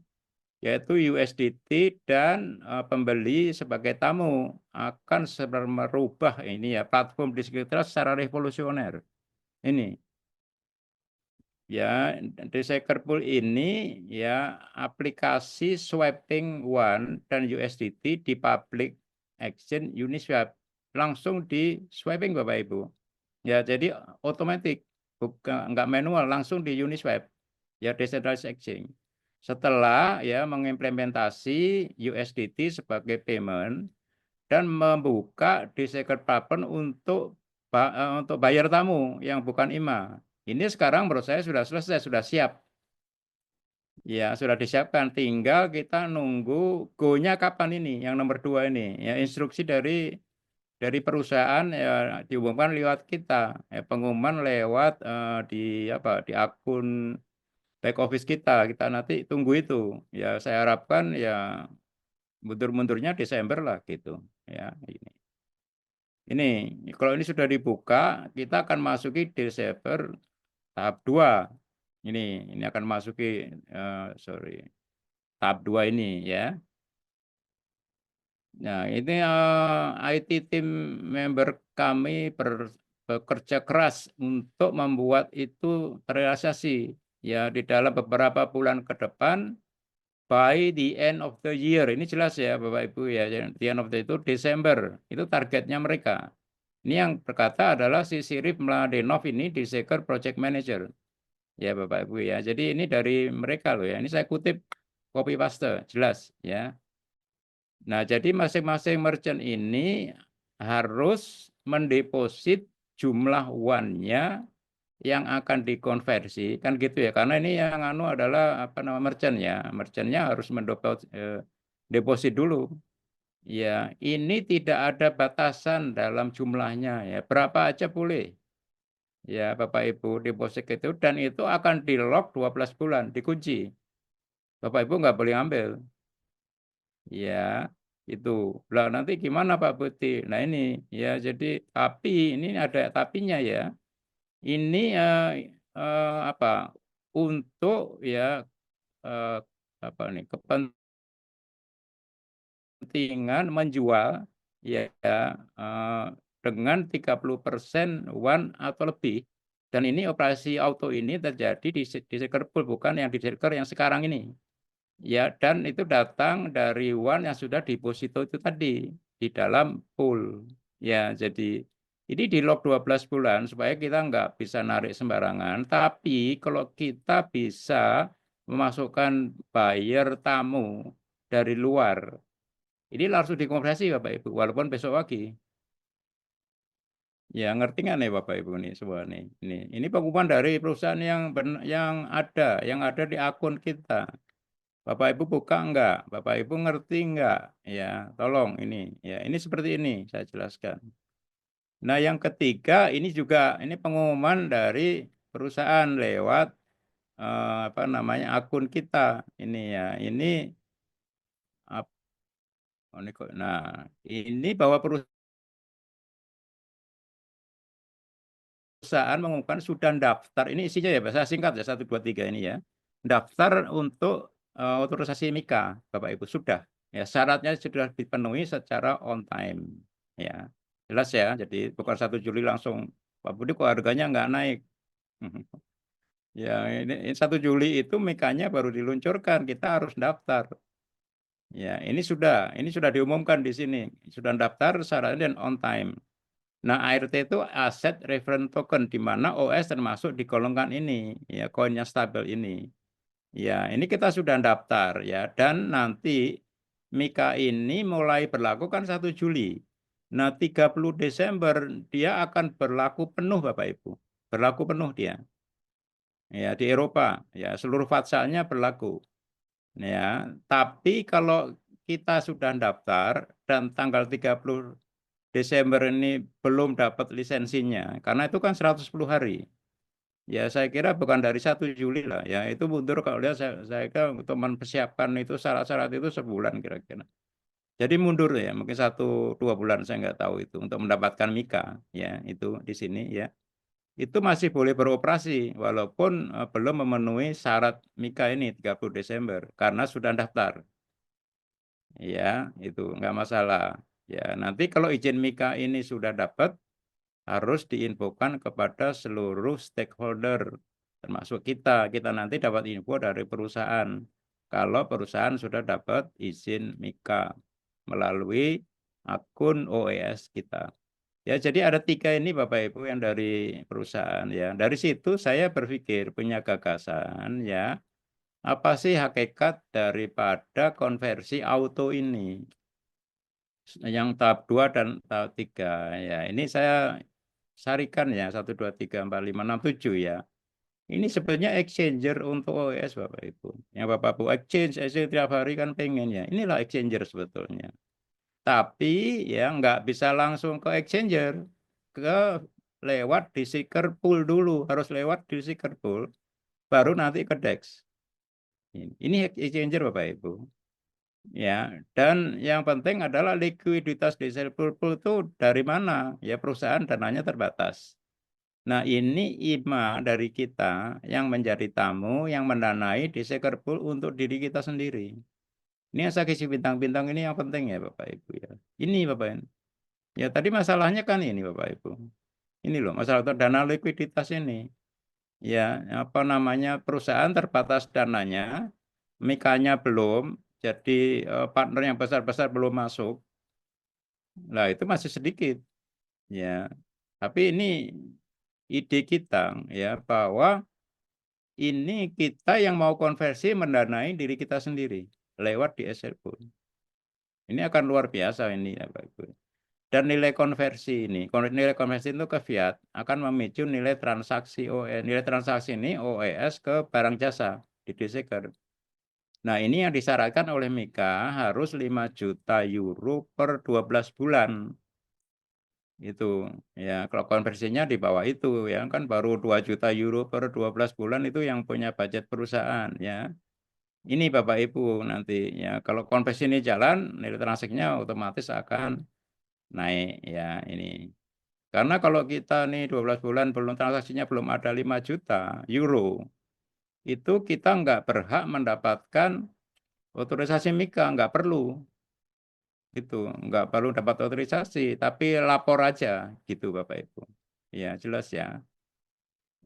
yaitu USDT dan pembeli sebagai tamu akan merubah ini ya platform digital secara revolusioner. Ini ya Desaker Pool ini ya aplikasi swapping one dan USDT di public exchange Uniswap langsung di swapping Bapak Ibu. Ya jadi otomatis bukan nggak manual langsung di Uniswap ya decentralized exchange. Setelah ya mengimplementasi USDT sebagai payment dan membuka Desaker platform untuk bayar tamu yang bukan IMA. Ini sekarang menurut saya sudah selesai, sudah siap. Ya, sudah disiapkan. Tinggal kita nunggu go-nya kapan ini, yang nomor 2 ini. Ya, instruksi dari perusahaan ya diumumkan lewat kita. Ya, pengumuman lewat di akun back office kita. Kita nanti tunggu itu. Ya, saya harapkan ya mundur-mundurnya Desember lah gitu. Ya, ini. Kalau ini sudah dibuka, kita akan masuki Desember tahap 2. Ini akan masuki tahap 2 ini ya. Nah, ini IT team member kami bekerja keras untuk membuat itu terrealisasi ya di dalam beberapa bulan ke depan by the end of the year. Ini jelas ya Bapak Ibu ya, the end of the itu Desember. Itu targetnya mereka. Ini yang berkata adalah si Sirip Mladenov ini Desaker Project Manager. Ya Bapak Ibu ya. Jadi ini dari mereka loh ya. Ini saya kutip copy paste, jelas ya. Nah, jadi masing-masing merchant ini harus mendeposit jumlah one-nya yang akan dikonversi kan gitu ya. Karena ini yang adalah merchant ya. Merchantnya harus deposit dulu. Ya, ini tidak ada batasan dalam jumlahnya ya. Berapa aja boleh. Ya, Bapak Ibu deposit itu dan itu akan di-lock 12 bulan, dikunci. Bapak Ibu nggak boleh ambil. Ya, itu. Lah nanti gimana Pak Putih? Nah ini ya jadi tapi ini ada tapinya ya. Ini untuk ya kepentingan menjual ya dengan 30% one atau lebih. Dan ini operasi auto ini terjadi di Desaker Pool bukan yang di Desaker yang sekarang ini. Ya, dan itu datang dari one yang sudah deposito itu tadi di dalam pool. Ya, jadi ini di lock 12 bulan supaya kita nggak bisa narik sembarangan. Tapi kalau kita bisa memasukkan buyer tamu dari luar, ini langsung dikonversi Bapak Ibu, walaupun besok pagi. Ya, ngerti nggak nih Bapak Ibu nih semua nih. Ini pengumuman dari perusahaan yang ada di akun kita. Bapak Ibu buka enggak? Bapak Ibu ngerti enggak? Ya, tolong ini. Ya, ini seperti ini saya jelaskan. Nah, yang ketiga ini juga ini pengumuman dari perusahaan lewat akun kita. Ini ya. Nah, ini bahwa perusahaan mengumumkan sudah daftar. Ini isinya ya bahasa singkat ya 1 2 3 ini ya. Daftar untuk otorisasi MiCA, Bapak Ibu sudah. Ya, syaratnya sudah dipenuhi secara on time. Ya, jelas ya. Jadi bukan 1 Juli langsung, Pak Budi kok harganya nggak naik. Ya, ini 1 Juli itu MiCA-nya baru diluncurkan, kita harus daftar. Ya, ini sudah diumumkan di sini. Sudah daftar syaratnya dan on time. Nah, ART itu aset reference token di mana OS termasuk digolongkan ini, ya koinnya stabil ini. Ya, ini kita sudah daftar ya dan nanti MiCA ini mulai berlaku kan 1 Juli. Nah, 30 Desember dia akan berlaku penuh Bapak Ibu. Berlaku penuh dia. Ya, di Eropa ya seluruh fatsalnya berlaku. Ya, tapi kalau kita sudah daftar dan tanggal 30 Desember ini belum dapat lisensinya karena itu kan 110 hari. Ya, saya kira bukan dari 1 Juli lah ya, itu mundur kalau lihat saya kira untuk mempersiapkan itu syarat-syarat itu sebulan kira-kira. Jadi mundur ya, mungkin 1-2 bulan saya nggak tahu itu untuk mendapatkan MiCA ya, itu di sini ya. itu masih boleh beroperasi walaupun belum memenuhi syarat MiKA ini 30 Desember karena sudah daftar. Ya, itu nggak masalah. Ya, nanti kalau izin MiKA ini sudah dapat, harus diinfokan kepada seluruh stakeholder, termasuk kita. Kita nanti dapat info dari perusahaan. Kalau perusahaan sudah dapat izin MiKA melalui akun OES kita. Ya, jadi ada 3 ini Bapak Ibu yang dari perusahaan ya. Dari situ saya berpikir punya gagasan ya. Apa sih hakikat daripada konversi auto ini? Yang tahap 2 dan tahap 3 ya. Ini saya sarikan ya 1 2 3 4 5 6 7 ya. Ini sebenarnya exchanger untuk OS Bapak Ibu. Yang Bapak Ibu exchange tiap hari kan pengen ya. Inilah exchanger sebetulnya. Tapi ya nggak bisa langsung ke exchanger, ke lewat di seeker pool dulu, harus lewat di seeker pool, baru nanti ke DEX. Ini exchanger Bapak Ibu. Ya, dan yang penting adalah likuiditas di seeker pool itu dari mana? Ya perusahaan dananya terbatas. Nah ini IMA dari kita yang menjadi tamu yang mendanai di seeker pool untuk diri kita sendiri. Ini yang saya kasih bintang-bintang ini yang penting ya Bapak Ibu ya. Ini Bapak Ibu. Ya tadi masalahnya kan ini Bapak Ibu. Ini loh masalah dana likuiditas ini. Ya, apa namanya perusahaan terbatas dananya, MiKA-nya belum, jadi partner yang besar-besar belum masuk. Nah, itu masih sedikit. Ya. Tapi ini ide kita ya bahwa ini kita yang mau konversi mendanai diri kita sendiri lewat di SLPool. Ini akan luar biasa ini ya Bapak Ibu. Dan nilai konversi ini, nilai konversi itu ke fiat akan memicu nilai transaksi OES. Nilai transaksi ini OES ke barang jasa di D-Shaker. Nah ini yang disyaratkan oleh MiKA harus 5 juta euro per 12 bulan. Itu ya kalau konversinya di bawah itu ya kan baru 2 juta euro per 12 bulan itu yang punya budget perusahaan ya. Ini Bapak Ibu nanti ya kalau konversi ini jalan nilai transaksinya otomatis akan naik ya ini. Karena kalau kita nih 12 bulan belum transaksinya belum ada 5 juta euro, itu kita nggak berhak mendapatkan otorisasi MiKA, nggak perlu. Itu nggak perlu dapat otorisasi, tapi lapor aja gitu Bapak Ibu. Ya jelas ya.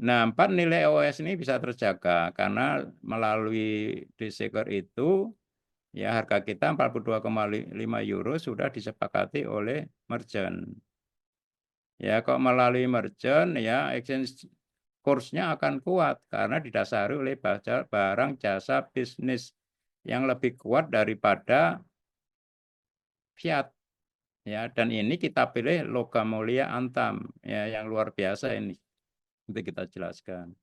Nah 4 nilai OS ini bisa terjaga karena melalui D-Shaker itu ya harga kita 42,5 euro sudah disepakati oleh merchant. Ya, kok melalui merchant ya exchange course-nya akan kuat karena didasari oleh barang jasa bisnis yang lebih kuat daripada fiat. Ya, dan ini kita pilih logam mulia Antam ya yang luar biasa ini. Nanti kita jelaskan.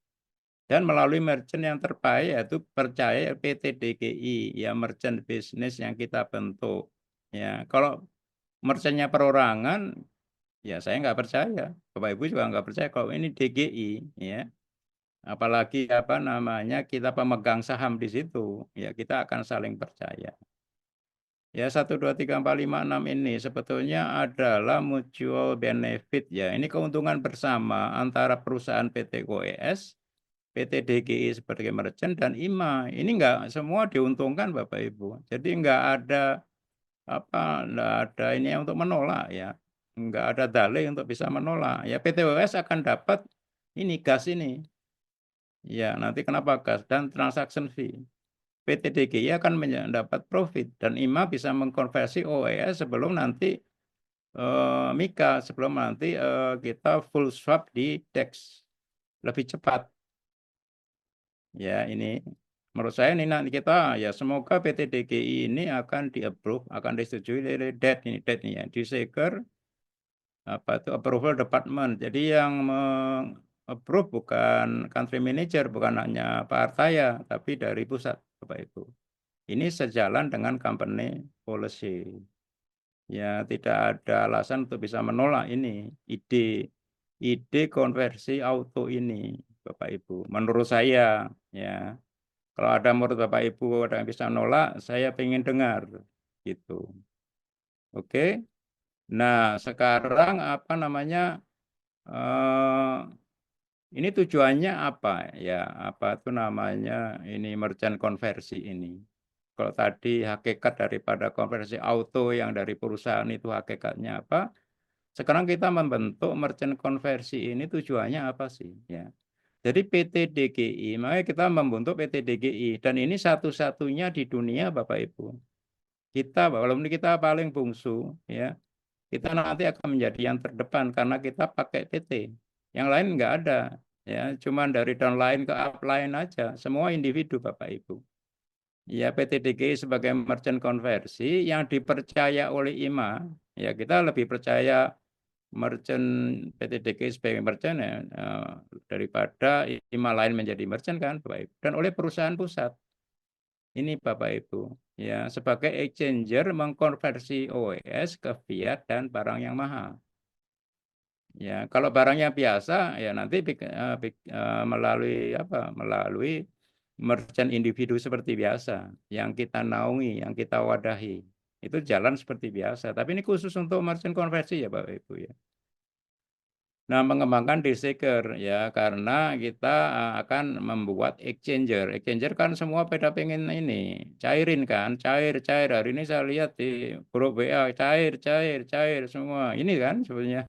Dan melalui merchant yang terbaik yaitu percaya PT DGI ya merchant bisnis yang kita bentuk. Ya, kalau merchantnya perorangan ya saya nggak percaya, Bapak Ibu juga nggak percaya kalau ini DGI ya. Apalagi apa namanya kita pemegang saham di situ, ya kita akan saling percaya. Ya 1 2 3 4 5 6 ini sebetulnya adalah mutual benefit ya. Ini keuntungan bersama antara perusahaan PT OES, PT DGI sebagai merchant dan IMA. Ini enggak semua diuntungkan Bapak Ibu. Jadi enggak ada enggak ada ini untuk menolak ya. Enggak ada dalih untuk bisa menolak. Ya PT OES akan dapat ini gas ini. Ya, nanti kenapa gas dan transaction fee. PT DGI akan mendapat profit dan IMA bisa mengkonversi OES sebelum nanti MiKA, sebelum nanti kita full swap di DEX lebih cepat. Ya, ini menurut saya ini nanti kita ya semoga PT DGI ini akan di-approve, akan disetujui oleh DET ini ya, D-Shaker apa itu approval department. Jadi yang approve bukan country manager, bukan hanya Pak Artaya, tapi dari pusat, Bapak Ibu. Ini sejalan dengan company policy. Ya, tidak ada alasan untuk bisa menolak ini ide konversi auto ini, Bapak Ibu. Menurut saya, ya. Kalau ada menurut Bapak Ibu ada yang bisa menolak, saya ingin dengar, gitu. Oke. Nah, sekarang apa namanya? Ini tujuannya apa ya? Apa itu namanya ini merchant konversi ini? Kalau tadi hakikat daripada konversi auto yang dari perusahaan itu hakikatnya apa? Sekarang kita membentuk merchant konversi ini tujuannya apa sih? Ya. Jadi PT DGI, makanya kita membentuk PT DGI dan ini satu-satunya di dunia Bapak Ibu. Kita walaupun kita paling bungsu ya, kita nanti akan menjadi yang terdepan karena kita pakai PT. Yang lain nggak ada ya, cuma dari downline ke upline aja, semua individu Bapak Ibu. Ya PT DGI sebagai merchant konversi yang dipercaya oleh IMA, ya kita lebih percaya merchant PT DGI sebagai merchant ya, daripada IMA lain menjadi merchant kan Bapak Ibu. Dan oleh perusahaan pusat. Ini Bapak Ibu, ya sebagai exchanger mengkonversi OES ke fiat dan barang yang mahal. Ya, kalau barangnya biasa ya nanti melalui apa? Melalui merchant individu seperti biasa yang kita naungi, yang kita wadahi. Itu jalan seperti biasa. Tapi ini khusus untuk merchant konversi ya Bapak Ibu ya. Nah, mengembangkan DSeker ya karena kita akan membuat exchanger. Exchanger kan semua pada pengen ini cairin kan, cair. Hari ini saya lihat di grup WA cair semua. Ini kan sebenarnya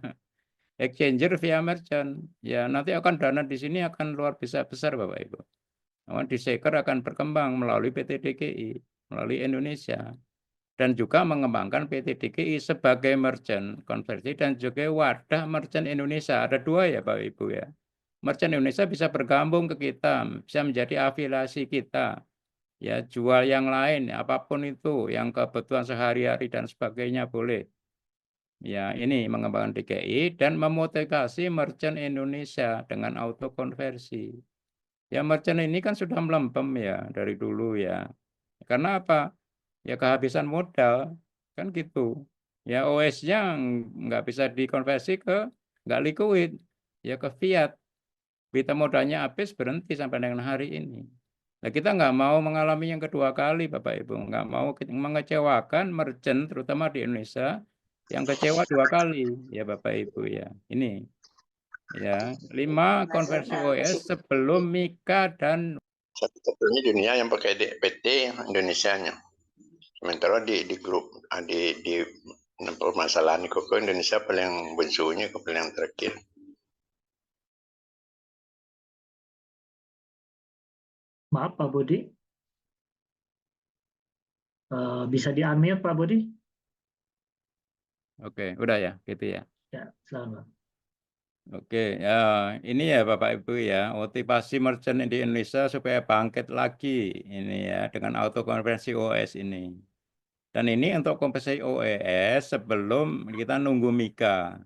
exchanger via merchant. Ya, nanti akan dana di sini akan luar biasa besar Bapak Ibu. DSeker akan berkembang melalui PT DGI, melalui Indonesia. Dan juga mengembangkan PT DGI sebagai merchant konversi dan juga wadah merchant Indonesia. Ada dua ya Bapak Ibu ya. Merchant Indonesia bisa bergabung ke kita, bisa menjadi afiliasi kita. Ya, jual yang lain, apapun itu, yang kebutuhan sehari-hari dan sebagainya boleh. Ya, ini mengembangkan DGI dan memotivasi merchant Indonesia dengan auto konversi. Ya, merchant ini kan sudah melempem ya dari dulu ya. Karena apa? Ya kehabisan modal kan gitu ya, OS-nya nggak bisa dikonversi ke nggak liquid ya ke fiat, kita modalnya habis berhenti sampai dengan hari ini. Nah, kita nggak mau mengalami yang kedua kali Bapak Ibu, nggak mau mengecewakan merchant terutama di Indonesia yang kecewa dua kali ya Bapak Ibu ya. Ini ya 5 konversi OS sebelum Mika dan satu-satunya dunia yang pakai PT Indonesianya. Sementara di grup di permasalahan itu ke Indonesia paling bensunya ke paling terakhir. Maaf Pak Budi, bisa di-unmute Pak Budi? Oke, udah ya gitu ya. Ya, selamat. Oke, ya ini ya Bapak Ibu ya, motivasi merchant di Indonesia supaya bangkit lagi ini ya dengan auto konversi OS ini. Dan ini untuk konversi OS sebelum kita nunggu Mika.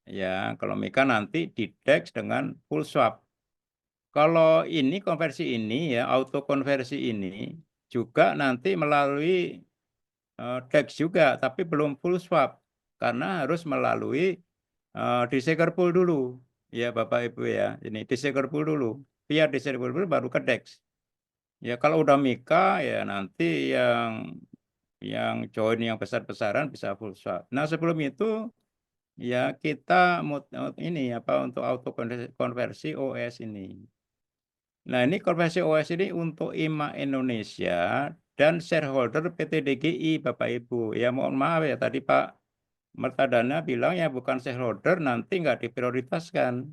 Ya, kalau Mika nanti di DEX dengan full swap. Kalau ini konversi ini ya, auto konversi ini juga nanti melalui DEX juga, tapi belum full swap karena harus melalui DSeker pool dulu, ya Bapak Ibu ya. Ini DSeker pool dulu, via DSeker pool baru ke DEX. Ya kalau udah Mika ya nanti yang join yang besar-besaran bisa full swap. Nah sebelum itu ya kita ini apa untuk auto konversi OS ini. Nah ini konversi OS ini untuk IMA Indonesia dan shareholder PT DGI Bapak Ibu. Ya mohon maaf ya tadi Pak Mertadana bilang ya bukan shareholder nanti nggak diprioritaskan.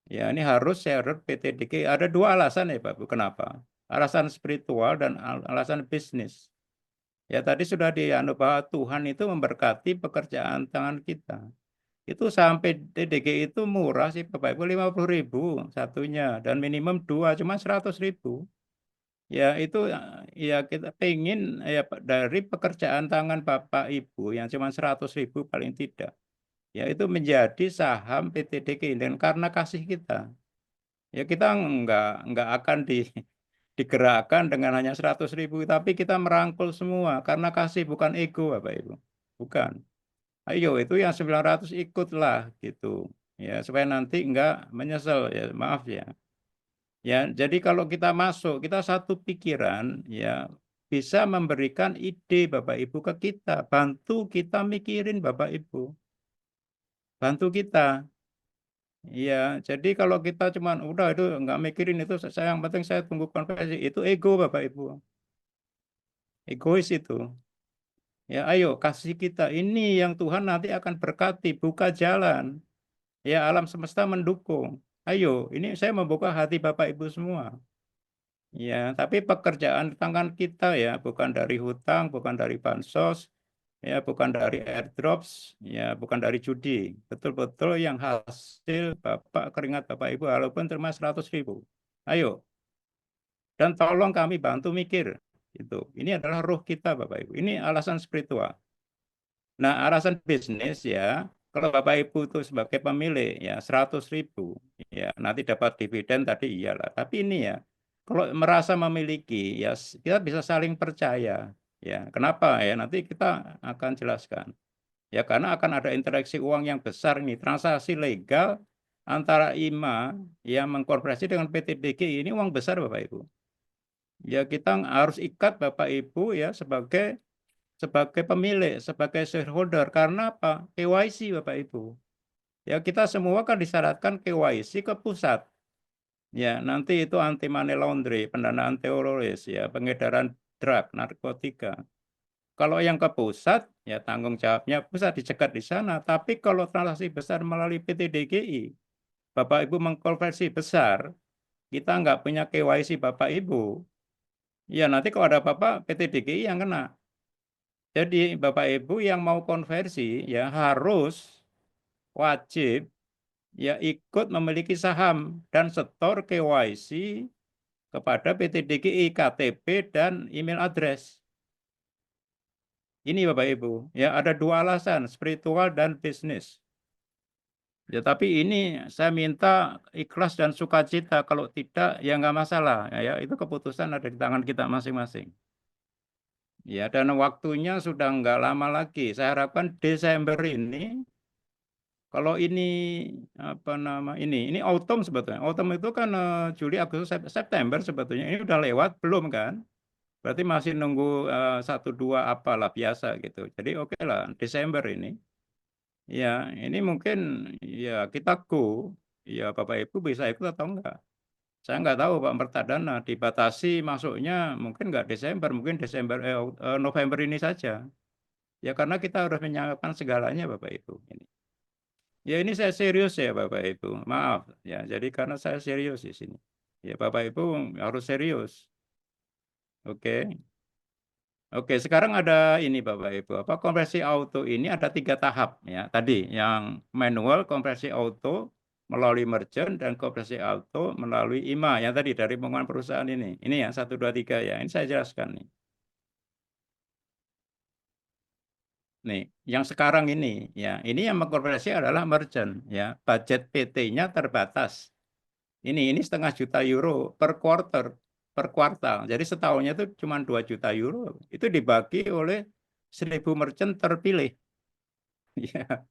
Ya ini harus shareholder PT DGI. Ada dua alasan ya Pak Bu, kenapa? Alasan spiritual dan alasan bisnis. Ya tadi sudah dianu bahwa Tuhan itu memberkati pekerjaan tangan kita. Itu sampai DGI itu murah sih Bapak Ibu 50.000 satunya dan minimum 2 cuma 100.000. Ya itu ya kita pengen ya dari pekerjaan tangan Bapak Ibu yang cuma 100.000 paling tidak. Ya itu menjadi saham PT DGI dan karena kasih kita. Ya kita nggak akan digerakkan dengan hanya 100.000 tapi kita merangkul semua karena kasih bukan ego Bapak Ibu. Bukan. Ayo itu yang 900 ikutlah gitu. Ya supaya nanti enggak menyesal ya maaf ya. Ya jadi kalau kita masuk kita satu pikiran ya bisa memberikan ide Bapak Ibu ke kita, bantu kita mikirin Bapak Ibu. Bantu kita. Iya, jadi kalau kita cuman udah itu nggak mikirin itu, saya yang penting saya tunggu konversi, itu ego Bapak Ibu, egois itu. Ya, ayo kasih kita ini yang Tuhan nanti akan berkati, buka jalan. Ya, alam semesta mendukung. Ayo, ini saya membuka hati Bapak Ibu semua. Ya, tapi pekerjaan tangan kita ya, bukan dari hutang, bukan dari bansos, ya, bukan dari airdrops, ya, bukan dari judi. Betul-betul yang hasil Bapak keringat Bapak Ibu, walaupun cuma 100.000. Ayo, dan tolong kami bantu mikir. Itu. Ini adalah ruh kita Bapak Ibu. Ini alasan spiritual. Nah, alasan bisnis ya, kalau Bapak Ibu itu sebagai pemilik ya 100.000, ya nanti dapat dividen tadi iyalah. Tapi ini ya, kalau merasa memiliki ya kita bisa saling percaya. Ya, kenapa ya? Nanti kita akan jelaskan. Ya, karena akan ada interaksi uang yang besar ini, transaksi legal antara IMA yang mengkorporasi dengan PT DGI ini uang besar Bapak Ibu. Ya, kita harus ikat Bapak Ibu ya sebagai pemilik, sebagai shareholder. Karena apa? KYC Bapak Ibu. Ya, kita semua kan disyaratkan KYC ke pusat. Ya, nanti itu anti money laundry, pendanaan teroris, ya, pengedaran drug, narkotika. Kalau yang ke pusat, ya tanggung jawabnya pusat dicegat di sana. Tapi kalau transaksi besar melalui PT DGI, Bapak Ibu mengkonversi besar, kita nggak punya KYC Bapak Ibu. Ya, nanti kalau ada apa-apa, PT DGI yang kena. Jadi Bapak Ibu yang mau konversi ya harus wajib ya ikut memiliki saham dan setor KYC kepada PT DGI, KTP dan email address. Ini Bapak Ibu, ya ada dua alasan, spiritual dan bisnis. Ya tapi ini saya minta ikhlas dan sukacita, kalau tidak ya nggak masalah. Ya itu keputusan ada di tangan kita masing-masing. Ya, dan waktunya sudah nggak lama lagi. Saya harapkan Desember ini, kalau ini apa nama ini autumn sebetulnya. Autumn itu kan Juli, Agustus, September sebetulnya. Ini udah lewat belum kan? Berarti masih nunggu 1-2 apalah biasa gitu. Jadi oke lah Desember ini. Ya, ini mungkin ya kita go. Ya Bapak Ibu bisa ikut atau enggak? Saya nggak tahu Pak Mertadana dibatasi masuknya mungkin nggak Desember, mungkin November ini saja. Ya karena kita harus menyiapkan segalanya Bapak Ibu. Ya ini saya serius ya Bapak Ibu. Maaf ya. Jadi karena saya serius di sini. Ya Bapak Ibu harus serius. Oke. Oke, sekarang ada ini Bapak Ibu. Apa konversi auto ini ada 3 tahap ya. Tadi yang manual, konversi auto melalui merchant, dan konversi auto melalui IMA yang tadi dari penguatan perusahaan ini. Ini yang 1, 2, 3 ya. Ini saya jelaskan nih. Nih, yang sekarang ini ya, ini yang mengkonversi adalah merchant ya. Budget PT-nya terbatas. Ini €0,5 juta per quarter, per kuartal. Jadi setahunnya itu cuma €2 juta. Itu dibagi oleh 1.000 merchant terpilih. Ya,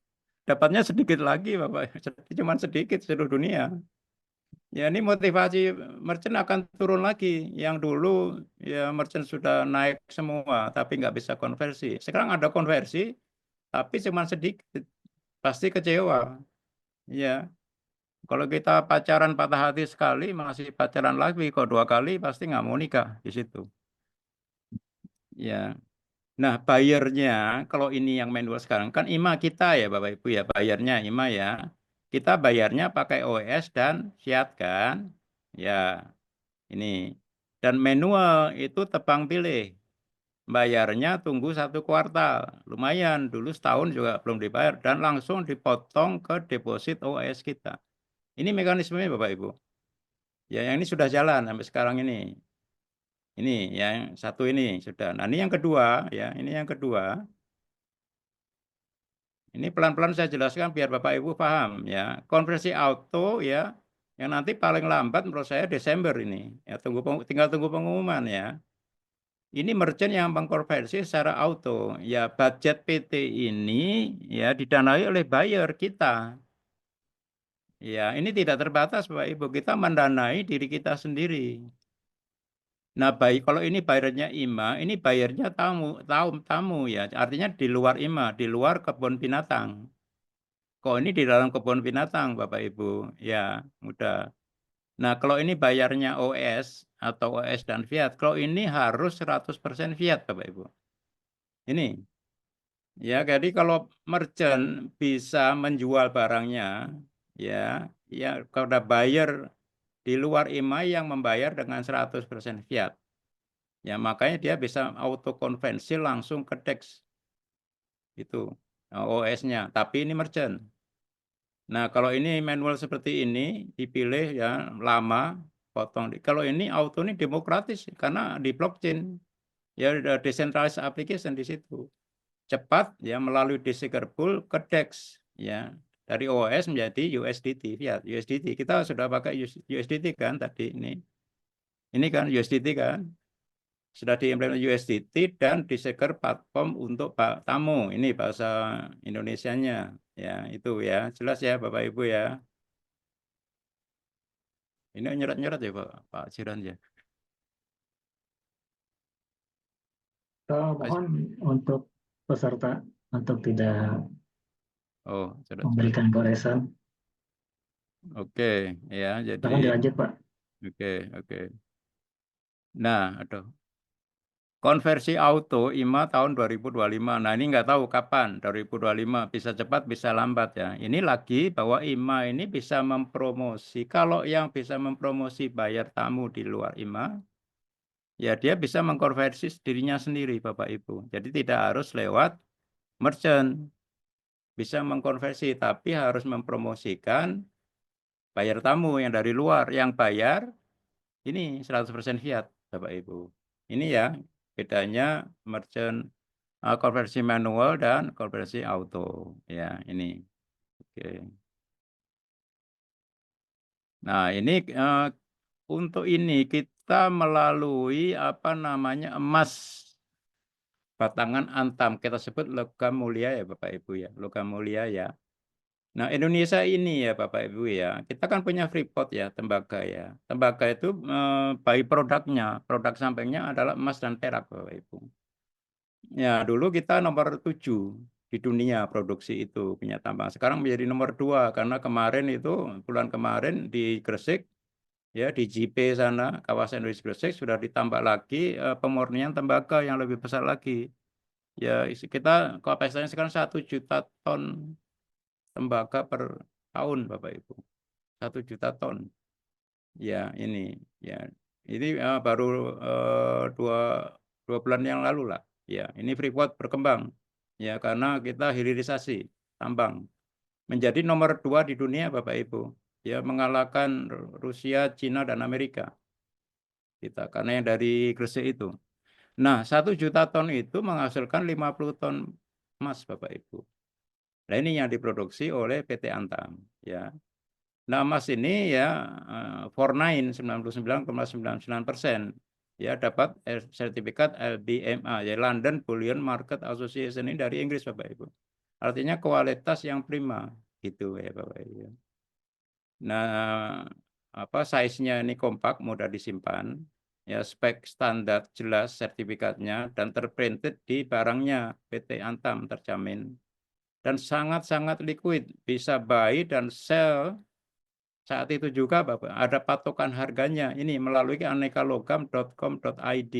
dapatnya sedikit lagi Bapak, cuma sedikit seluruh dunia. Ya ini motivasi merchant akan turun lagi. Yang dulu ya merchant sudah naik semua, tapi nggak bisa konversi. Sekarang ada konversi, tapi cuma sedikit. Pasti kecewa. Ya, kalau kita pacaran patah hati sekali, masih pacaran lagi, kok 2 kali pasti nggak mau nikah di situ. Ya. Nah, bayarnya kalau ini yang manual sekarang kan IMA kita ya Bapak Ibu ya, bayarnya IMA ya. Kita bayarnya pakai OES dan Fiat kan. Ya, ini. Dan manual itu tebang pilih. Bayarnya tunggu 1 kuartal. Lumayan, dulu setahun juga belum dibayar dan langsung dipotong ke deposit OES kita. Ini mekanismenya Bapak Ibu. Ya, yang ini sudah jalan sampai sekarang ini. Ini yang satu ini sudah. Nah, ini yang kedua ya, ini yang kedua. Ini pelan-pelan saya jelaskan biar Bapak Ibu paham ya. Konversi auto ya, yang nanti paling lambat menurut saya Desember ini. Ya, tinggal tunggu pengumuman ya. Ini merchant yang mengkonversi secara auto. Ya, budget PT ini ya didanai oleh buyer kita. Ya, ini tidak terbatas Bapak Ibu. Kita mendanai diri kita sendiri. Nah, kalau ini bayarnya IMA, ini bayarnya tamu ya. Artinya di luar IMA, di luar kebun binatang. kok ini di dalam kebun binatang Bapak Ibu, ya mudah. Nah kalau ini bayarnya OS atau OS dan fiat, kalau ini harus 100% fiat Bapak Ibu. Ini, ya jadi kalau merchant bisa menjual barangnya, ya kalau buyer di luar IMAI yang membayar dengan 100% fiat. Ya makanya dia bisa auto konversi langsung ke DEX. Itu OS-nya, tapi ini merchant. Nah, kalau ini manual seperti ini dipilih ya lama, potong. Kalau ini auto ini demokratis karena di blockchain. Ya ada decentralized application di situ. Cepat ya melalui Desiccator Pool ke DEX ya. Dari OS menjadi USDT fiat. USDT kita sudah pakai USDT kan tadi ini. Ini kan USDT kan. Sudah diimplementasi USDT dan Desiccator platform untuk Pak tamu. Ini bahasa Indonesianya. Ya, itu ya. Jelas ya Bapak Ibu ya. Ini nyerat-nyerat ya Pak Jiran ya. Mohon untuk peserta untuk tidak Oh, nyerat-nyerat. memberikan goresan. Oke, ya. Silakan Jadi dilanjut, Pak. oke. Nah, aduh. Konversi auto IMA tahun 2025. Nah, ini nggak tahu kapan 2025. Bisa cepat, bisa lambat ya. Ini lagi bahwa IMA ini bisa mempromosi. Kalau yang bisa mempromosi bayar tamu di luar IMA, ya dia bisa mengkonversi dirinya sendiri Bapak Ibu. Jadi tidak harus lewat merchant. Bisa mengkonversi, tapi harus mempromosikan bayar tamu yang dari luar. Yang bayar ini 100% fiat Bapak Ibu. Ini ya bedanya merchant konversi manual dan konversi auto ya ini. Oke. Nah, ini untuk ini kita melalui apa namanya emas batangan antam, kita sebut logam mulia ya Bapak Ibu ya, logam mulia ya. Nah, Indonesia ini ya Bapak Ibu ya, kita kan punya Freeport ya, tembaga ya. Tembaga itu by produknya, produk sampingnya adalah emas dan perak Bapak Ibu. Ya, dulu kita nomor 7 di dunia produksi itu minyak tambang. Sekarang menjadi nomor 2 karena kemarin itu bulan kemarin di Gresik ya di JP sana kawasan industri Gresik sudah ditambah lagi pemurnian tembaga yang lebih besar lagi. Ya, kita kapasitasnya sekarang 1 juta ton tembaga per tahun Bapak Ibu. 1 juta ton. Ya, ini ya. Ini baru 2 bulan yang lalu lah. Ya, ini Freeport berkembang. Ya, karena kita hilirisasi tambang. Menjadi nomor 2 di dunia Bapak Ibu. Ya, mengalahkan Rusia, Cina dan Amerika. Kita karena yang dari Gresik itu. Nah, 1 juta ton itu menghasilkan 50 ton emas Bapak Ibu. Nah, ini yang diproduksi oleh PT Antam, ya. Nah, emas ini ya 99,99% ya dapat sertifikat LBMA ya London Bullion Market Association ini dari Inggris Bapak Ibu. Artinya kualitas yang prima gitu ya Bapak Ibu. Nah, apa size-nya ini kompak, mudah disimpan. Ya, spek standar jelas sertifikatnya dan terprinted di barangnya PT Antam terjamin. Dan sangat-sangat liquid, bisa buy dan sell saat itu juga Bapak. Ada patokan harganya ini melalui anekalogam.com.id.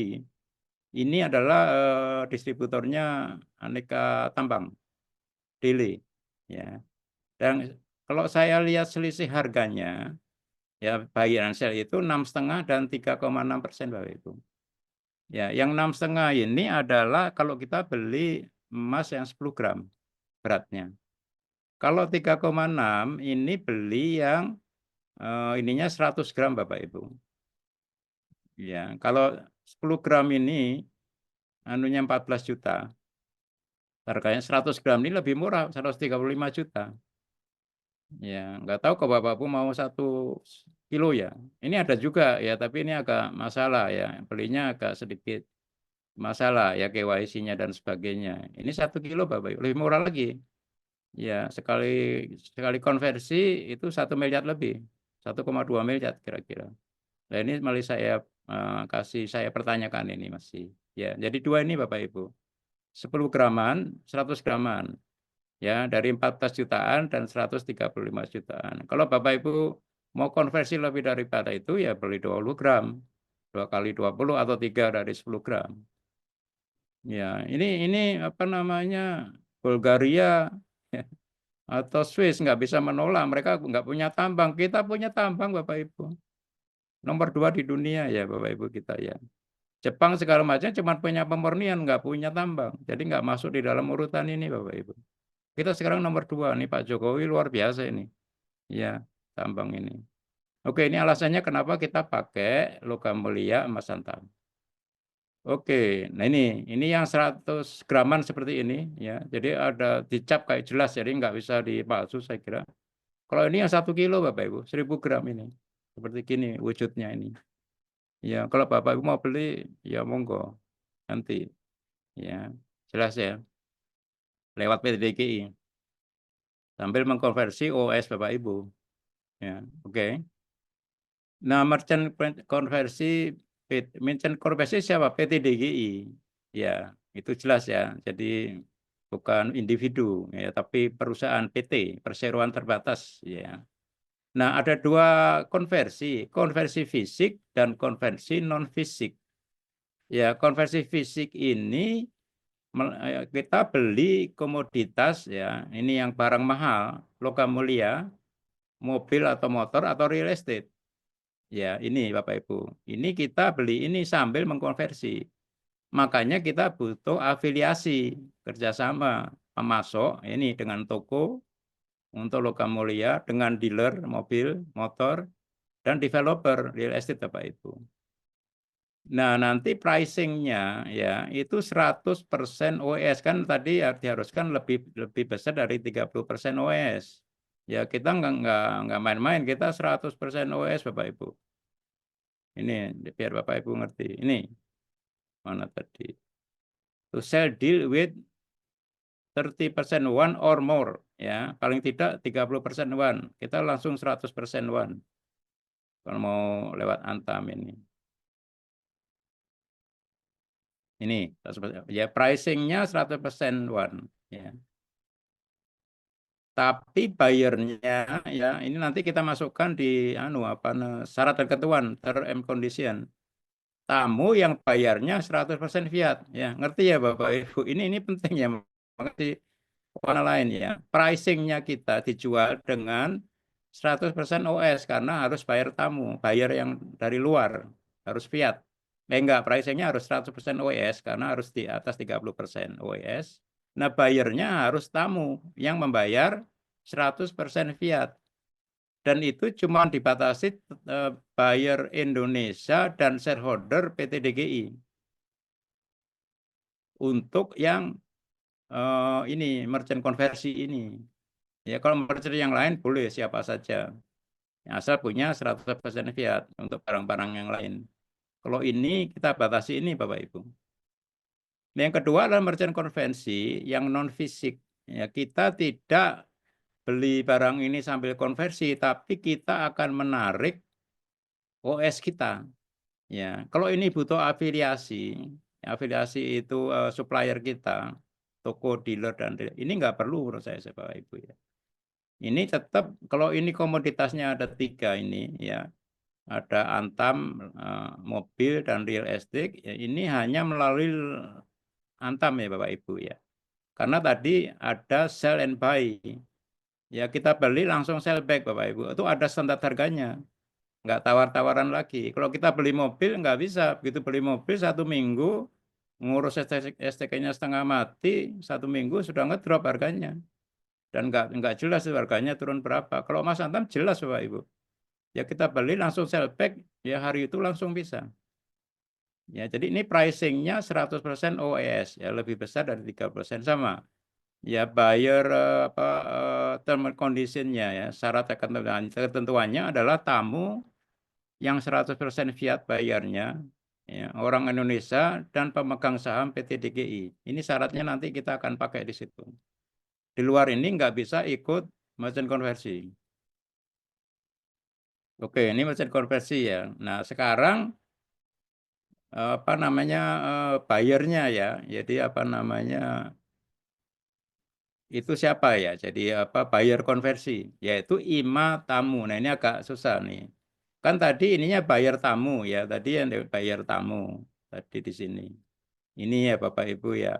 Ini adalah distributornya Aneka Tambang, Daily. Ya. Dan kalau saya lihat selisih harganya, ya buy and sell itu 6,5 dan 3,6% Bapak Ibu. Ya, yang 6,5 ini adalah kalau kita beli emas yang 10 gram beratnya. Kalau 3,6 ini beli yang ininya 100 gram Bapak Ibu. Ya, kalau 10 gram ini anunya 14 juta. Harganya 100 gram ini lebih murah, 135 juta. Ya, nggak tahu kalau Bapak Ibu mau 1 kilo ya. Ini ada juga ya, tapi ini agak masalah ya. Belinya agak sedikit masalah ya KYC-nya dan sebagainya. Ini 1 kilo Bapak Ibu, lebih murah lagi. Ya, sekali konversi itu 1 miliar lebih. 1,2 miliar kira-kira. Nah, ini malah saya pertanyakan ini masih. Ya, jadi 2 ini Bapak Ibu. 10 graman, 100 graman. Ya, dari 14 jutaan dan 135 jutaan. Kalau Bapak Ibu mau konversi lebih daripada itu, ya beli 20 gram. 2 kali 20 atau 3 dari 10 gram. Ya, ini apa namanya, Bulgaria ya, atau Swiss nggak bisa menolak, mereka nggak punya tambang. Kita punya tambang, Bapak Ibu. Nomor 2 di dunia ya, Bapak Ibu kita ya. Jepang segala macam cuma punya pemurnian, nggak punya tambang. Jadi nggak masuk di dalam urutan ini, Bapak Ibu. Kita sekarang nomor 2 nih, Pak Jokowi luar biasa ini. Ya, tambang ini. Oke, ini alasannya kenapa kita pakai logam mulia emas antam. Oke, nah ini yang 100 graman seperti ini ya. Jadi ada dicap kayak jelas, jadi nggak bisa dipalsu saya kira. Kalau ini yang 1 kilo Bapak Ibu, 1000 gram ini. Seperti gini wujudnya ini. Ya, kalau Bapak Ibu mau beli ya monggo nanti ya. Jelas ya. Lewat PTDGI. Sambil mengkonversi OS Bapak Ibu. Ya, oke. Nah, merchant konversi siapa? PTDGI. Ya, itu jelas ya. Jadi bukan individu ya, tapi perusahaan PT, perseroan terbatas ya. Nah, ada 2 konversi fisik dan konversi non fisik. Ya, konversi fisik ini kita beli komoditas ya, ini yang barang mahal, logam mulia, mobil atau motor atau real estate. Ya, ini Bapak Ibu. Ini kita beli ini sambil mengkonversi. Makanya kita butuh afiliasi, kerjasama pemasok ini dengan toko untuk logam mulia, dengan dealer mobil, motor, dan developer real estate Bapak Ibu. Nah, nanti pricing-nya ya itu 100% OES kan tadi diharuskan lebih besar dari 30% OES. Ya, kita nggak main-main, kita 100% OES Bapak Ibu. Ini biar Bapak Ibu ngerti. Ini mana tadi? To sell deal with 30% one or more ya, paling tidak 30% one. Kita langsung 100% one. Kalau mau lewat Antam ini. Ini ya pricing-nya 100% one ya. Tapi bayarnya ya ini nanti kita masukkan di syarat dan ketentuan term and condition. Tamu yang bayarnya 100% fiat ya. Ngerti ya Bapak Ibu? Ini penting ya. Mengerti warna lain ya. Pricing-nya kita dijual dengan 100% OS karena harus bayar tamu, bayar yang dari luar, harus fiat. Enggak, pricing-nya harus 100% OS karena harus di atas 30% OS. Nah, bayarnya harus tamu yang membayar 100% fiat. Dan itu cuma dibatasi buyer Indonesia dan shareholder PTDGI. Untuk yang ini merchant konversi ini. Ya, kalau merchant yang lain boleh siapa saja. Asal punya 100% fiat untuk barang-barang yang lain. Kalau ini kita batasi ini Bapak Ibu. Yang kedua adalah merchant konvensi yang non fisik. Ya, kita tidak beli barang ini sambil konversi, tapi kita akan menarik OS kita. Ya, kalau ini butuh afiliasi, afiliasi itu supplier kita, toko, dealer dan ini nggak perlu menurut saya Bapak Ibu ya. Ini tetap kalau ini komoditasnya ada 3 ini ya, ada Antam, mobil dan real estate. Ya, ini hanya melalui Antam ya Bapak Ibu ya. Karena tadi ada sell and buy. Ya kita beli langsung sell back Bapak Ibu. Itu ada standar harganya. Nggak tawar-tawaran lagi. Kalau kita beli mobil nggak bisa. Begitu beli mobil 1 minggu, ngurus STK-nya setengah mati, 1 minggu sudah ngedrop harganya. Dan nggak jelas harganya turun berapa. Kalau Mas Antam jelas Bapak Ibu. Ya kita beli langsung sell back, ya hari itu langsung bisa. Ya, jadi ini pricing-nya 100% OES, ya lebih besar dari 30% sama. Ya buyer term and condition-nya ya, syarat ketentuannya adalah tamu yang 100% fiat bayarnya, ya, orang Indonesia dan pemegang saham PTDGI. Ini syaratnya nanti kita akan pakai di situ. Di luar ini nggak bisa ikut merchant konversi. Oke, ini merchant konversi ya. Nah, sekarang bayarnya ya. Jadi itu siapa ya? Jadi apa buyer konversi, yaitu IMA tamu. Nah, ini agak susah nih. Kan tadi ininya buyer tamu ya, tadi yang buyer tamu tadi di sini. Ini ya Bapak Ibu ya.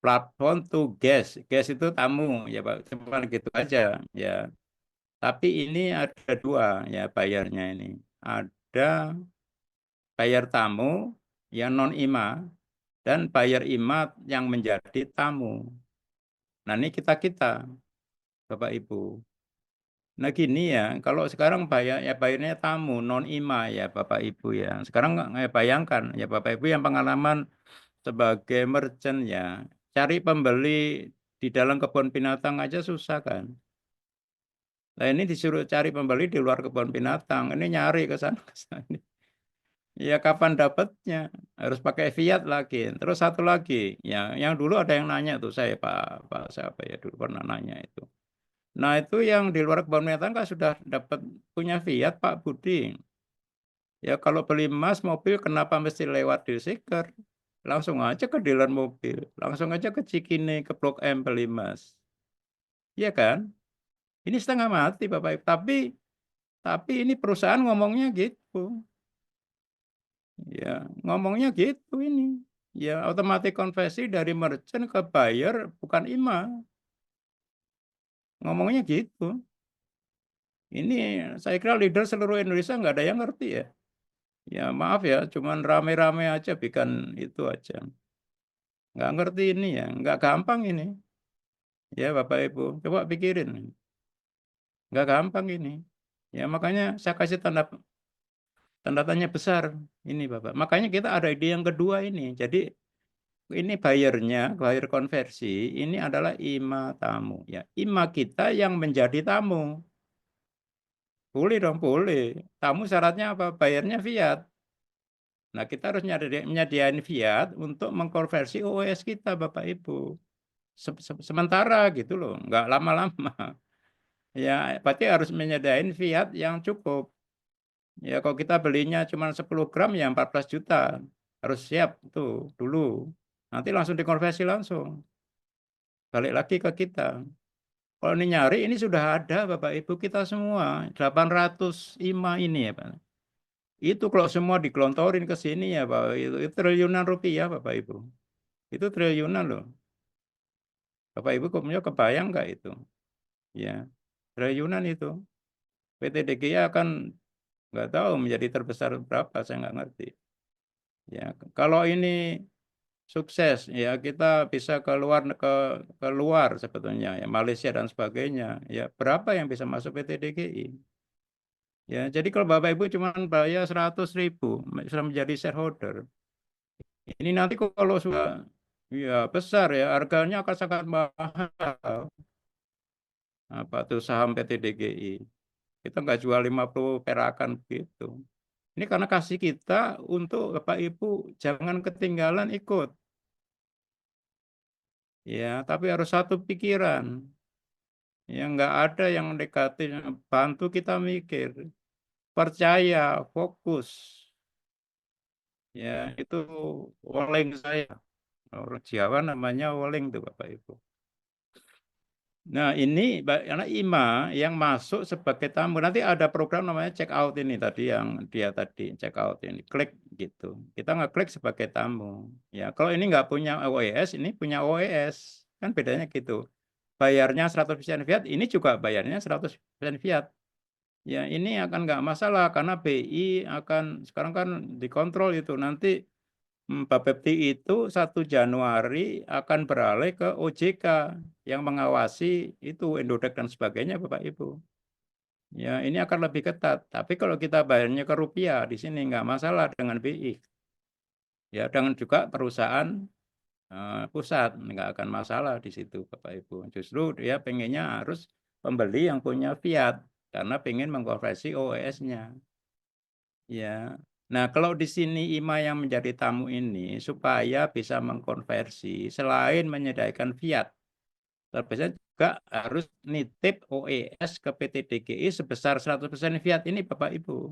Platform to guest. Guest itu tamu ya Pak. Cuma gitu aja ya. Tapi ini ada dua ya bayarnya ini. Ada bayar tamu yang non IMA dan bayar IMA yang menjadi tamu. Nah, ini kita-kita Bapak Ibu. Nah, gini ya, kalau sekarang bayarnya tamu non IMA ya Bapak Ibu ya. Sekarang bayangkan ya Bapak Ibu yang pengalaman sebagai merchant ya, cari pembeli di dalam kebun binatang aja susah kan. Nah, ini disuruh cari pembeli di luar kebun binatang, ini nyari ke sana ke sini. Ya kapan dapatnya? Harus pakai fiat lagi. Terus satu lagi, ya yang dulu ada yang nanya tuh saya Pak siapa ya dulu pernah nanya itu. Nah, itu yang di luar kebun binatang kan sudah dapat punya fiat Pak Budi. Ya kalau beli emas mobil kenapa mesti lewat dealer? Langsung aja ke dealer mobil, langsung aja ke Cikini, ke Blok M beli emas. Iya kan? Ini setengah mati Bapak Ibu. Tapi ini perusahaan ngomongnya gitu. Ya, ngomongnya gitu ini. Ya, otomatis konversi dari merchant ke buyer bukan IMA. Ngomongnya gitu. Ini saya kira leader seluruh Indonesia nggak ada yang ngerti ya. Ya maaf ya, cuman rame-rame aja bikin itu aja. Nggak ngerti ini ya, nggak gampang ini. Ya Bapak Ibu, coba pikirin. Nggak gampang ini. Ya makanya saya kasih tanda tanya besar ini Bapak. Makanya kita ada ide yang kedua ini. Jadi ini bayarnya, buyer konversi, ini adalah IMA tamu. Ya, IMA kita yang menjadi tamu. Boleh dong, boleh. Tamu syaratnya apa? Bayarnya fiat. Nah, kita harus menyediakan fiat untuk mengkonversi OS kita, Bapak Ibu. Sementara gitu loh, nggak lama-lama. Ya, berarti harus menyediakan fiat yang cukup. Ya, kalau kita belinya cuma 10 gram ya 14 juta. Harus siap tuh dulu. Nanti langsung dikonversi langsung. Balik lagi ke kita. Kalau ini nyari, ini sudah ada Bapak Ibu kita semua. 800 IMA ini ya Pak. Itu kalau semua digelontorin ke sini ya Pak, itu triliunan rupiah Bapak Ibu. Itu triliunan loh. Bapak Ibu kebayang nggak itu? Ya, triliunan itu. PT DGI akan nggak tahu menjadi terbesar berapa, saya nggak ngerti. Ya, kalau ini sukses ya kita bisa keluar sebetulnya ya Malaysia dan sebagainya. Ya, berapa yang bisa masuk PT DGI? Ya, jadi kalau Bapak Ibu cuma bayar 100.000 sudah menjadi shareholder. Ini nanti kalau sudah ya besar ya harganya akan sangat mahal. Apa tuh saham PT DGI? Kita nggak jual 50 perakan begitu. Ini karena kasih kita untuk Bapak Ibu jangan ketinggalan ikut. Ya, tapi harus satu pikiran. Ya, nggak ada yang negatif. Bantu kita mikir. Percaya, fokus. Ya, itu oleng saya. Orang Jawa namanya oleng tuh Bapak Ibu. Nah, ini karena IMA yang masuk sebagai tamu. Nanti ada program namanya check out ini tadi yang dia tadi check out ini. Klik gitu. Kita ngeklik sebagai tamu. Ya, kalau ini nggak punya OES, ini punya OES. Kan bedanya gitu. Bayarnya 100% fiat, ini juga bayarnya 100% fiat. Ya, ini akan nggak masalah karena BI akan sekarang kan dikontrol itu. Nanti Bapepti itu 1 Januari akan beralih ke OJK yang mengawasi itu Indodax dan sebagainya Bapak Ibu. Ya, ini akan lebih ketat. Tapi kalau kita bayarnya ke rupiah di sini nggak masalah dengan BI. Ya, dengan juga perusahaan pusat nggak akan masalah di situ Bapak Ibu. Justru dia pengennya harus pembeli yang punya fiat karena pengen mengkonversi OES-nya. Ya. Nah, kalau di sini IMA yang menjadi tamu ini supaya bisa mengkonversi selain menyediakan fiat, terbiasa juga harus nitip OES ke PT DGI sebesar 100% fiat ini Bapak Ibu.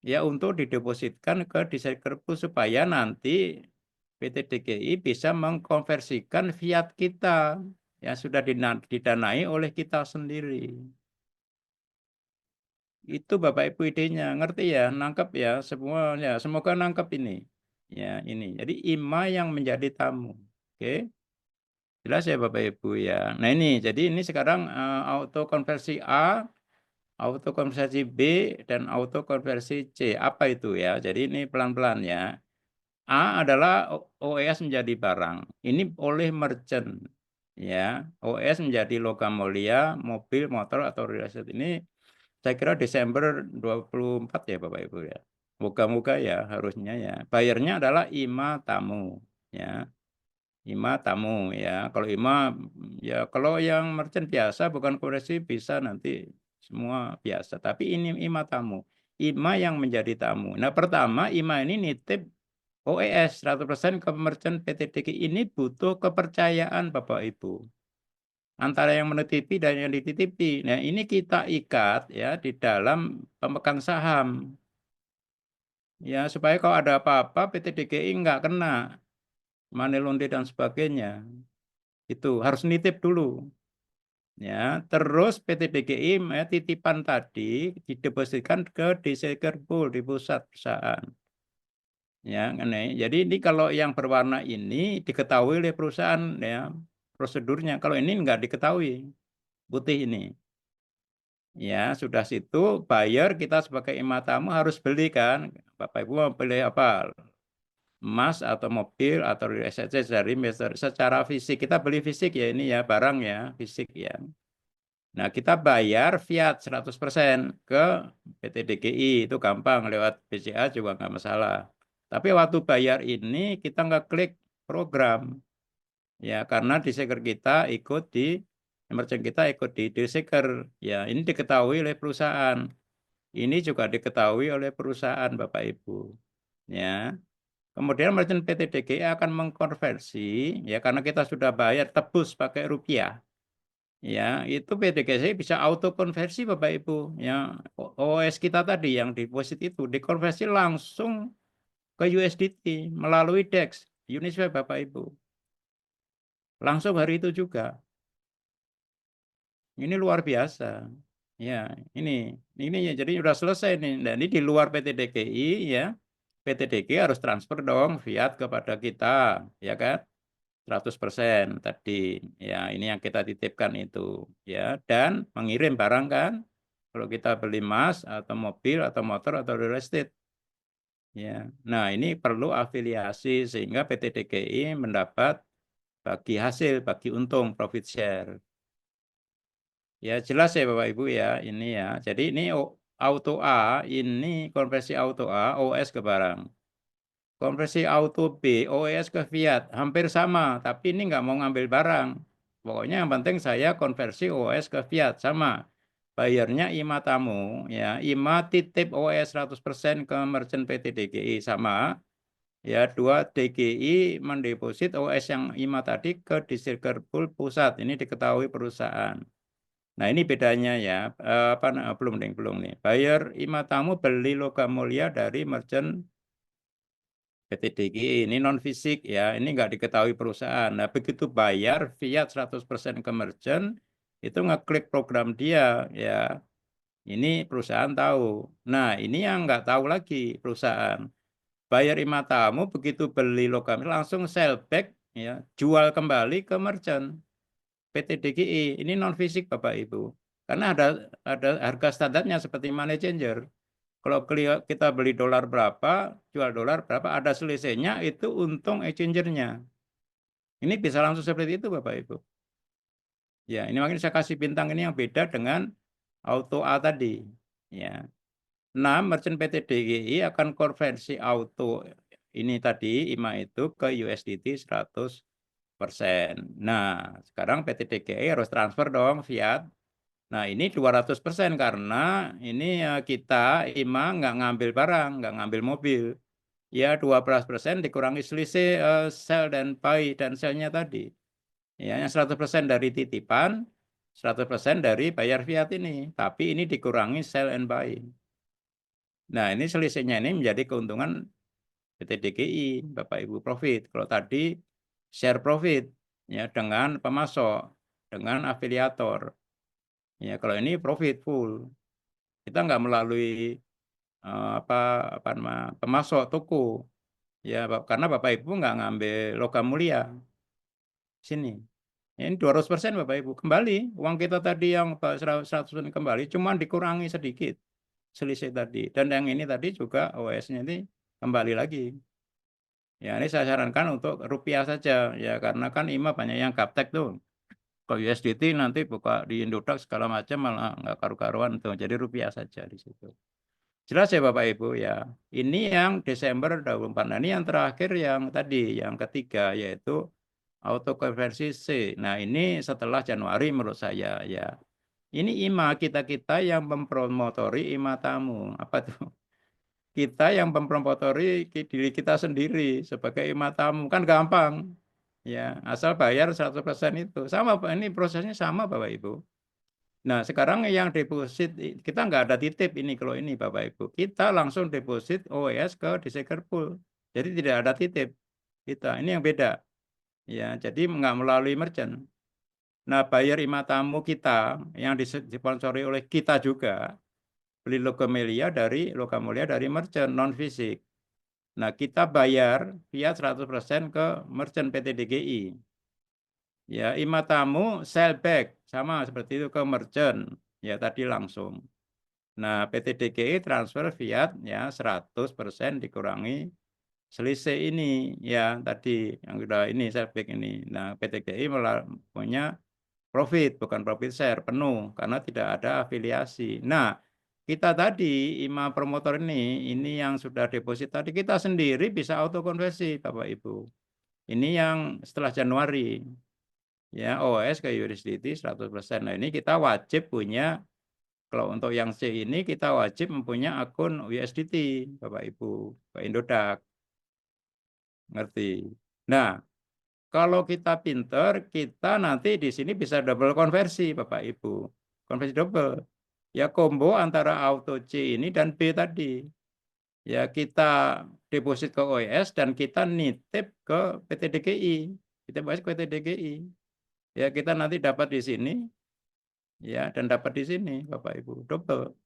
Ya, untuk didepositkan ke Disekerpu supaya nanti PT DGI bisa mengkonversikan fiat kita ya sudah didanai oleh kita sendiri. Itu Bapak Ibu idenya, ngerti ya, nangkep ya semuanya. Semoga nangkep ini. Ya, ini. Jadi IMA yang menjadi tamu. Oke. Jelas ya Bapak Ibu ya. Nah, ini jadi ini sekarang auto konversi A, auto konversi B, dan auto konversi C. Apa itu ya? Jadi ini pelan-pelan ya. A adalah OES menjadi barang. Ini oleh merchant. Ya, OES menjadi logam mulia, mobil, motor, atau real estate. Ini saya kira Desember 24 ya Bapak Ibu ya. Moga-moga ya harusnya ya. Bayarnya adalah IMA tamu ya. IMA tamu ya. Kalau IMA ya kalau yang merchant biasa bukan koreksi bisa nanti semua biasa. Tapi ini IMA tamu. IMA yang menjadi tamu. Nah, pertama IMA ini nitip OES 100% ke merchant PT DKI. Ini butuh kepercayaan Bapak Ibu. Antara yang menitipi dan yang dititipi. Nah, ini kita ikat ya di dalam pemegang saham. Ya, supaya kalau ada apa-apa PT DKI nggak kena money laundry dan sebagainya. Itu harus nitip dulu. Ya, terus PT DKI ya, titipan tadi didepositkan ke Deseker Pool di pusat perusahaan. Ya, jadi ini kalau yang berwarna ini diketahui oleh perusahaan ya prosedurnya. Kalau ini nggak diketahui, putih ini. Ya, sudah situ buyer kita sebagai IMA tamu harus beli kan. Bapak Ibu mau beli apa? Emas atau mobil atau real estate dari investor secara fisik. Kita beli fisik ya ini ya barang ya, fisik ya. Nah, kita bayar fiat 100% ke PT DKI. Itu gampang lewat BCA juga nggak masalah. Tapi waktu bayar ini kita nggak klik program. Ya, karena Deseker kita ikut di merchant kita ikut di Deseker. Ya, ini diketahui oleh perusahaan. Ini juga diketahui oleh perusahaan Bapak Ibu. Ya. Kemudian merchant PT DKI akan mengkonversi ya karena kita sudah bayar tebus pakai rupiah. Ya, itu PT DKI bisa auto konversi Bapak Ibu. Ya, OS kita tadi yang deposit itu dikonversi langsung ke USDT melalui DEX, Uniswap Bapak Ibu. Langsung hari itu juga. Ini luar biasa. Ya, ini ya jadi sudah selesai nih. Dan ini di luar PT DKI ya. PT DKI harus transfer dong fiat kepada kita, ya kan? 100% tadi. Ya, ini yang kita titipkan itu, ya. Dan mengirim barang kan? Kalau kita beli emas atau mobil atau motor atau real estate. Ya. Nah, ini perlu afiliasi sehingga PT DKI mendapat bagi hasil, bagi untung, profit share. Ya, jelas ya Bapak Ibu ya, ini ya. Jadi ini auto A, ini konversi auto A, OS ke barang. Konversi auto B, OES ke fiat, hampir sama, tapi ini nggak mau ngambil barang. Pokoknya yang penting saya konversi OES ke fiat, sama. Bayarnya IMA tamu, ya IMA titip OES 100% ke merchant PT DKI, sama. Ya, 2 DKI mendeposit OES yang IMA tadi ke Deseker Pool pusat, ini diketahui perusahaan. Nah, ini bedanya ya, belum nih. Bayar IMA tamu beli logam mulia dari merchant PT DKI ini non fisik ya, ini nggak diketahui perusahaan. Nah, begitu bayar fiat 100% ke merchant, itu ngeklik program dia ya. Ini perusahaan tahu. Nah, ini yang nggak tahu lagi perusahaan. Bayar IMA tamu begitu beli logam langsung sell back ya, jual kembali ke merchant PT DKI. Ini non fisik Bapak Ibu. Karena ada harga standarnya seperti money changer. Kalau kita beli dolar berapa, jual dolar berapa, ada selisihnya, itu untung exchangernya. Ini bisa langsung seperti itu Bapak Ibu. Ya, ini makanya saya kasih bintang ini yang beda dengan auto A tadi. Ya. Nah, merchant PT DKI akan konversi auto ini tadi, IMA itu ke USDT 100%. Nah, sekarang PT DKI harus transfer dong fiat. Nah, ini 200% karena ini kita IMA nggak ngambil barang, nggak ngambil mobil. Ya, 12% dikurangi selisih sell dan buy dan sell-nya tadi. Ya, yang 100% dari titipan, 100% dari bayar fiat ini. Tapi ini dikurangi sell and buy. Nah, ini selisihnya ini menjadi keuntungan PT DKI, Bapak Ibu profit. Kalau tadi share profit ya dengan pemasok. dengan afiliator. Ya, kalau ini profit full. Kita nggak melalui apa nama pemasok toko. Ya, karena Bapak Ibu nggak ngambil logam mulia sini. Ini 200% Bapak Ibu kembali. Uang kita tadi yang 100% kembali, cuman dikurangi sedikit selisih tadi. Dan yang ini tadi juga OS-nya ini kembali lagi. Ya, ini saya sarankan untuk rupiah saja ya, karena kan IMA banyak yang gaptek tuh. Kalau USDT nanti buka di Indodax segala macam malah nggak karu-karuan tuh. Jadi rupiah saja di situ. Jelas ya Bapak Ibu ya. Ini yang Desember 24. Nah, ini yang terakhir yang tadi, yang ketiga yaitu autokonversi C. Nah, ini setelah Januari menurut saya ya. Ini IMA kita-kita yang mempromotori IMA tamu. Apa tuh? Kita yang mempromotori diri kita sendiri sebagai IMA tamu. Kan gampang. Ya, asal bayar 100% itu. Sama Pak, ini prosesnya sama Bapak Ibu. Nah, sekarang yang deposit kita nggak ada titip ini kalau ini Bapak Ibu. Kita langsung deposit OES ke Deseker Pool. Jadi tidak ada titip kita. Ini yang beda. Ya, jadi nggak melalui merchant. Nah, bayar IMA tamu kita yang disponsori oleh kita juga beli logam mulia dari merchant non fisik. Nah, kita bayar via 100% ke merchant PT DGI. Ya, IMA tamu sell back sama seperti itu ke merchant. Ya, tadi langsung. Nah, PT DGI transfer fiat ya 100% dikurangi selisih ini ya tadi yang sudah ini sell back ini. Nah, PT DGI punya profit bukan profit share penuh karena tidak ada afiliasi. Nah, kita tadi IMA promotor ini yang sudah deposit tadi kita sendiri bisa auto konversi Bapak Ibu. Ini yang setelah Januari. Ya, OS ke USDT 100%. Nah, ini kita wajib punya, kalau untuk yang C ini kita wajib mempunyai akun USDT Bapak Ibu ke Indodax. Ngerti? Nah, kalau kita pinter, kita nanti di sini bisa double konversi Bapak Ibu. Konversi double. Ya combo antara auto C ini dan B tadi. Ya kita deposit ke OES dan kita nitip ke PT DGI. Kita bahas ke PT DGI. Ya kita nanti dapat di sini. Ya dan dapat di sini Bapak Ibu. Double.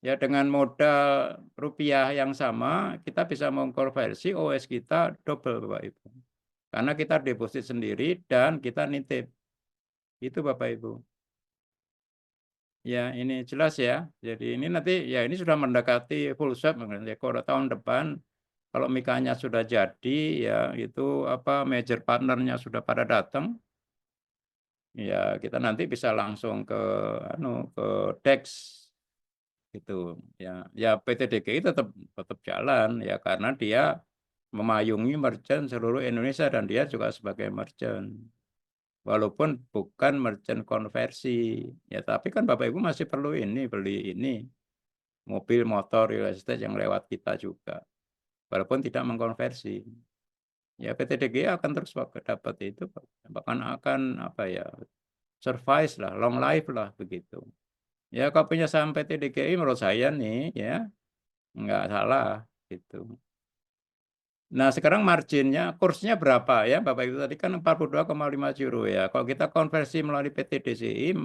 Ya dengan modal rupiah yang sama, kita bisa mengkonversi OS kita double Bapak Ibu. Karena kita deposit sendiri dan kita nitip. Itu Bapak Ibu. Ya ini jelas ya. Jadi ini nanti ya ini sudah mendekati full swap. Ya, kalau tahun depan kalau mikanya sudah jadi ya itu apa major partnernya sudah pada datang. Ya kita nanti bisa langsung ke DEX gitu ya. Ya PT DGI tetap jalan ya karena dia memayungi merchant seluruh Indonesia dan dia juga sebagai merchant. Walaupun bukan merchant konversi. Ya, tapi kan Bapak Ibu masih perlu beli ini. Mobil, motor, real estate yang lewat kita juga. Walaupun tidak mengkonversi. Ya, PT DGI akan terus dapat itu. Bahkan akan survive lah, long life lah begitu. Ya, kalau punya saham PT DGI menurut saya nih ya, nggak salah gitu. Nah, sekarang marginnya, kursnya berapa ya Bapak Ibu? Tadi kan 42,5 euro ya. Kalau kita konversi melalui PT DCI,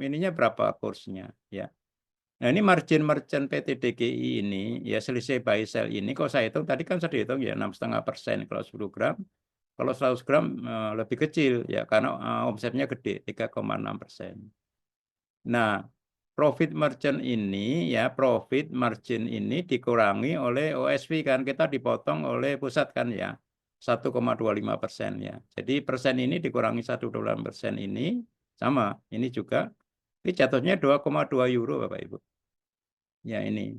ininya berapa kursnya ya. Nah, ini margin merchant PT DGI ini, ya selisih buy sell ini, kalau saya hitung, tadi kan saya dihitung ya 6,5% kalau 10 gram. Kalau 100 gram lebih kecil ya, karena omsetnya gede, 3,6%. Nah, profit margin ini dikurangi oleh OSV kan kita dipotong oleh pusat kan ya 1,25% ya. Jadi persen ini dikurangi 1,25% ini sama ini juga ini jatuhnya 2,2 euro Bapak Ibu. Ya ini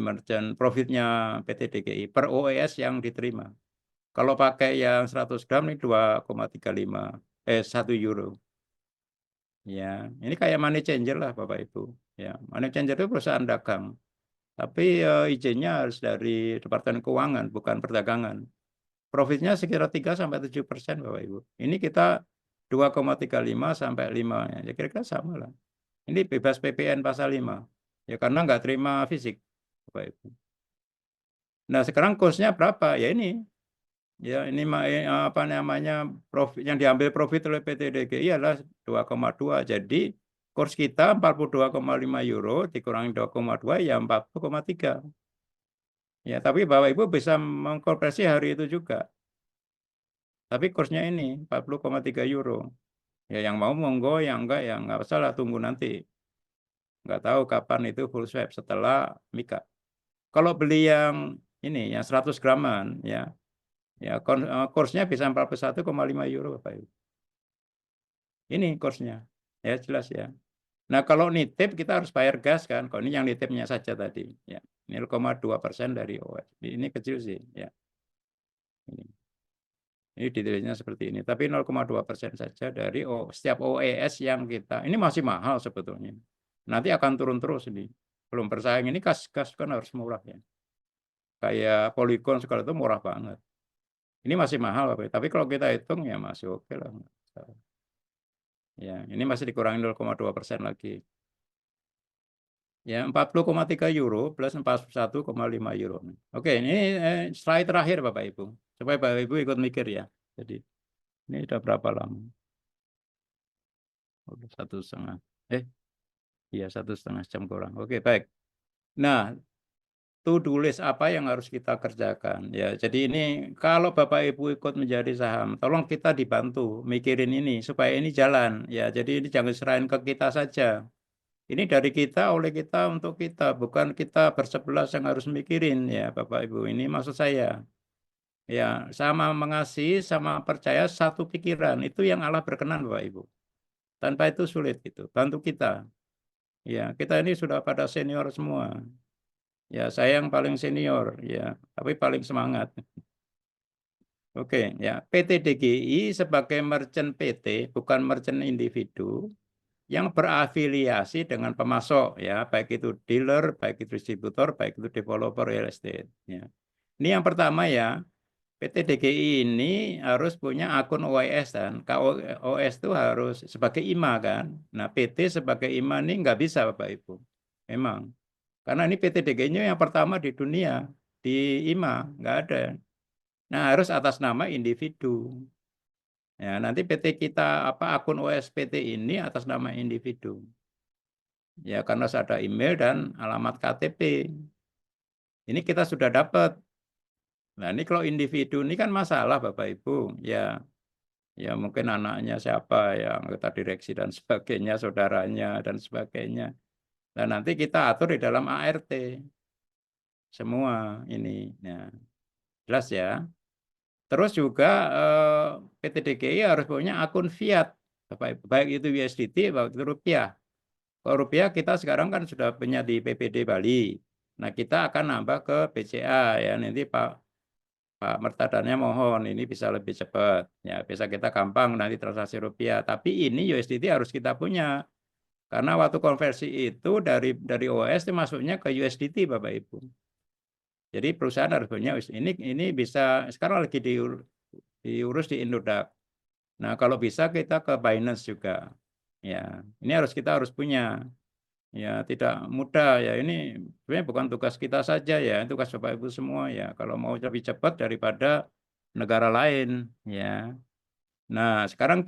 merchant profitnya PT DGI per OES yang diterima. Kalau pakai yang 100 gram ini 2,35 1 euro. Ya, ini kayak money changer lah Bapak Ibu. Ya, money changer itu perusahaan dagang. Tapi izinnya harus dari Departemen Keuangan, bukan perdagangan. Profitnya sekitar 3-7% Bapak Ibu. Ini kita 2,35 sampai 5 ya. Kira-kira sama lah. Ini bebas PPN pasal 5. Ya karena nggak terima fisik Bapak Ibu. Nah, sekarang kursnya berapa? Ya ini Ya, ini apa namanya profit yang diambil profit oleh PT DGI adalah 2,2. Jadi kurs kita 42,5 euro dikurangi 2,2 ya 40,3. Ya, tapi Bapak Ibu bisa mengkonversi hari itu juga. Tapi kursnya ini 40,3 euro. Ya, yang mau monggo, yang enggak ya enggak masalah, tunggu nanti. Enggak tahu kapan itu full swap setelah Mika. Kalau beli yang ini yang 100 graman ya kursnya bisa 41,5 euro Bapak Ibu. Ini kursnya. Ya, jelas ya. Nah, kalau nitip kita harus bayar gas kan. Kalau ini yang nitipnya saja tadi, ya. 0,2% dari OS. Ini kecil sih, ya. Ini detailnya seperti ini. Tapi 0,2% saja dari setiap OES yang kita. Ini masih mahal sebetulnya. Nanti akan turun terus ini. Belum bersaing ini gas kan harus murah ya. Kayak Polygon segala itu murah banget. Ini masih mahal, tapi kalau kita hitung ya masih oke lah. Ya, ini masih dikurangi 0,2% lagi. Ya, 40,3 euro plus 41,5 euro. Oke, ini slide terakhir Bapak Ibu. Supaya Bapak Ibu ikut mikir ya. Jadi, ini udah berapa lama? Udah 1,5. Iya 1,5 jam kurang. Oke, baik. Nah, to-do list apa yang harus kita kerjakan? Ya, jadi ini kalau Bapak Ibu ikut menjadi saham, tolong kita dibantu mikirin ini supaya ini jalan. Ya, jadi ini jangan serahin ke kita saja. Ini dari kita, oleh kita, untuk kita. Bukan kita bersebelas yang harus mikirin ya Bapak Ibu. Ini maksud saya. Ya, sama mengasihi, sama percaya satu pikiran. Itu yang Allah berkenan Bapak Ibu. Tanpa itu sulit gitu. Bantu kita. Ya, kita ini sudah pada senior semua. Ya, saya yang paling senior ya, tapi paling semangat. Oke, ya. PT DGI sebagai merchant PT, bukan merchant individu, yang berafiliasi dengan pemasok ya, baik itu dealer, baik itu distributor, baik itu developer real estate ya. Ini yang pertama ya, PT DGI ini harus punya akun OIS kan. OS itu harus sebagai IMA kan. Nah, PT sebagai IMA ini nggak bisa Bapak Ibu. Memang. Karena ini PT DGI-nya yang pertama di dunia di IMA, nggak ada. Nah, harus atas nama individu. Ya, nanti PT kita akun OS PT ini atas nama individu. Ya, karena ada email dan alamat KTP. Ini kita sudah dapat. Nah, ini kalau individu ini kan masalah Bapak Ibu. Ya, ya mungkin anaknya siapa yang anggota direksi dan sebagainya, saudaranya dan sebagainya. Nah, nanti kita atur di dalam ART. Semua ini. Ya, jelas ya. Terus juga PT DGI harus punya akun fiat, Bapak Ibu. Baik itu USDT, baik itu rupiah. Kalau rupiah kita sekarang kan sudah punya di PPD Bali. Nah, kita akan nambah ke BCA ya. Nanti Pak Mertadanya mohon ini bisa lebih cepat. Ya, bisa kita gampang nanti transaksi rupiah. Tapi ini USDT harus kita punya. Karena waktu konversi itu dari OS itu masuknya ke USDT Bapak Ibu. Jadi perusahaan harus punya ini bisa sekarang lagi diurus di Indodax. Nah, kalau bisa kita ke Binance juga. Ya, ini kita harus punya. Ya, tidak mudah ya. Ini sebenarnya bukan tugas kita saja ya, tugas Bapak Ibu semua ya. Kalau mau lebih cepat daripada negara lain ya. Nah, sekarang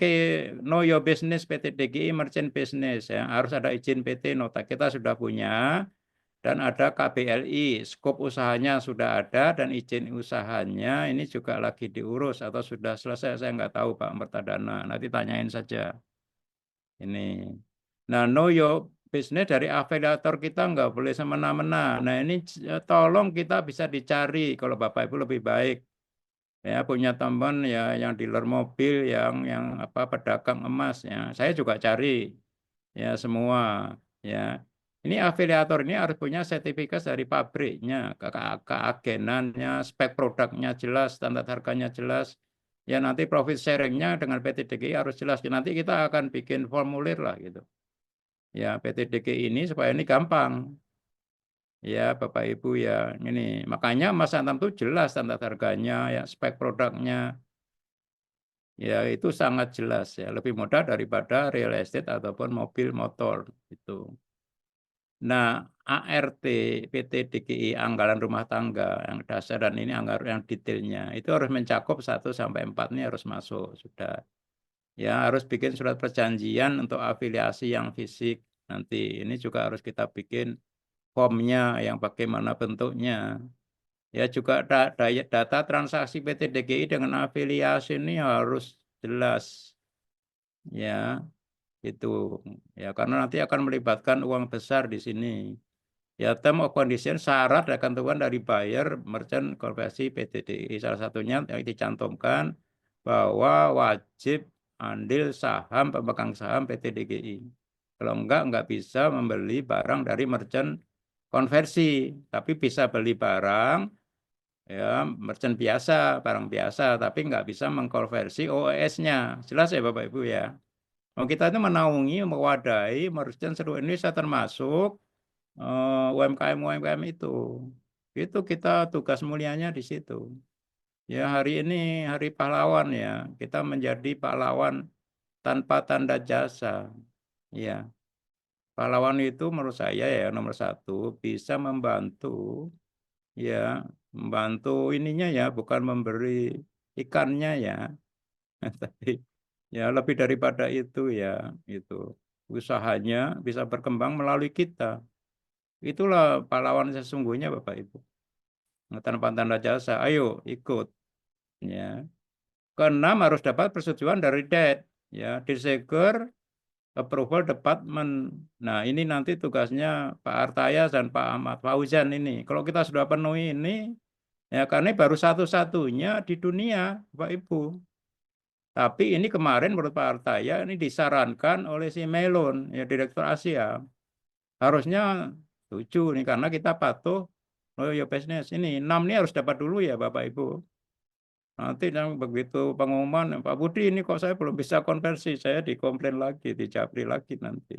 Know Your Business PT DGI Merchant Business ya, harus ada izin PT nota kita sudah punya. Dan ada KBLI, skop usahanya sudah ada dan izin usahanya ini juga lagi diurus atau sudah selesai, saya nggak tahu Pak Mertadana, nanti tanyain saja. Ini. Nah, Know Your Business dari afiliator kita nggak boleh semena-mena. Nah, ini tolong kita bisa dicari kalau Bapak Ibu lebih baik. Ya, punya teman ya yang dealer mobil, yang pedagang emas ya. Saya juga cari ya semua ya. Ini afiliator ini harus punya sertifikat dari pabriknya, keagenannya, spek produknya jelas, standar harganya jelas. Ya nanti profit sharingnya dengan PT DGI harus jelas. Nanti kita akan bikin formulir lah gitu. Ya PT DGI ini supaya ini gampang. Ya Bapak Ibu ya ini. Makanya Mas Antam itu jelas standar harganya, ya spek produknya. Ya itu sangat jelas ya. Lebih mudah daripada real estate ataupun mobil motor itu. Nah, ART PT DGI anggaran rumah tangga yang dasar dan ini anggaran yang detailnya itu harus mencakup 1 sampai 4 ini harus masuk sudah. Ya, harus bikin surat perjanjian untuk afiliasi yang fisik. Nanti ini juga harus kita bikin formnya yang bagaimana bentuknya. Ya, juga data transaksi PT DGI dengan afiliasi ini harus jelas. Ya, itu. Ya, karena nanti akan melibatkan uang besar di sini. Ya, term of condition syarat dan ketentuan dari buyer merchant konversi PT DGI. Salah satunya yang dicantumkan bahwa wajib andil saham pemegang saham PT DGI. Kalau enggak bisa membeli barang dari merchant konversi, tapi bisa beli barang ya merchant biasa, barang biasa, tapi enggak bisa mengkonversi OES-nya. Jelas ya Bapak Ibu ya. Oh, kita itu menaungi, mewadahi merchant seluruh Indonesia termasuk UMKM itu. Itu kita tugas mulianya di situ. Ya, hari ini hari pahlawan ya. Kita menjadi pahlawan tanpa tanda jasa. Ya, pahlawan itu menurut saya ya nomor 1 bisa membantu ya, membantu ininya ya, bukan memberi ikannya ya. Tapi ya lebih daripada itu ya, itu. Usahanya bisa berkembang melalui kita. Itulah pahlawan sesungguhnya Bapak Ibu. Tanpa tanda jasa, ayo ikut. Ya. Keenam harus dapat persetujuan dari DED. Ya, Dirseker Approval Department. Nah, ini nanti tugasnya Pak Artaya dan Pak Ahmad Fauzan ini. Kalau kita sudah penuhi ini, ya karena baru satu-satunya di dunia, Bapak Ibu. Tapi ini kemarin menurut Pak Artaya ini disarankan oleh si Melon, ya Direktur Asia. Harusnya setuju nih karena kita patuh ya bisnis ini 6 ini harus dapat dulu ya Bapak Ibu. Nanti yang begitu pengumuman Pak Budi ini kok saya belum bisa konversi, saya dikomplain lagi, dijabri lagi nanti.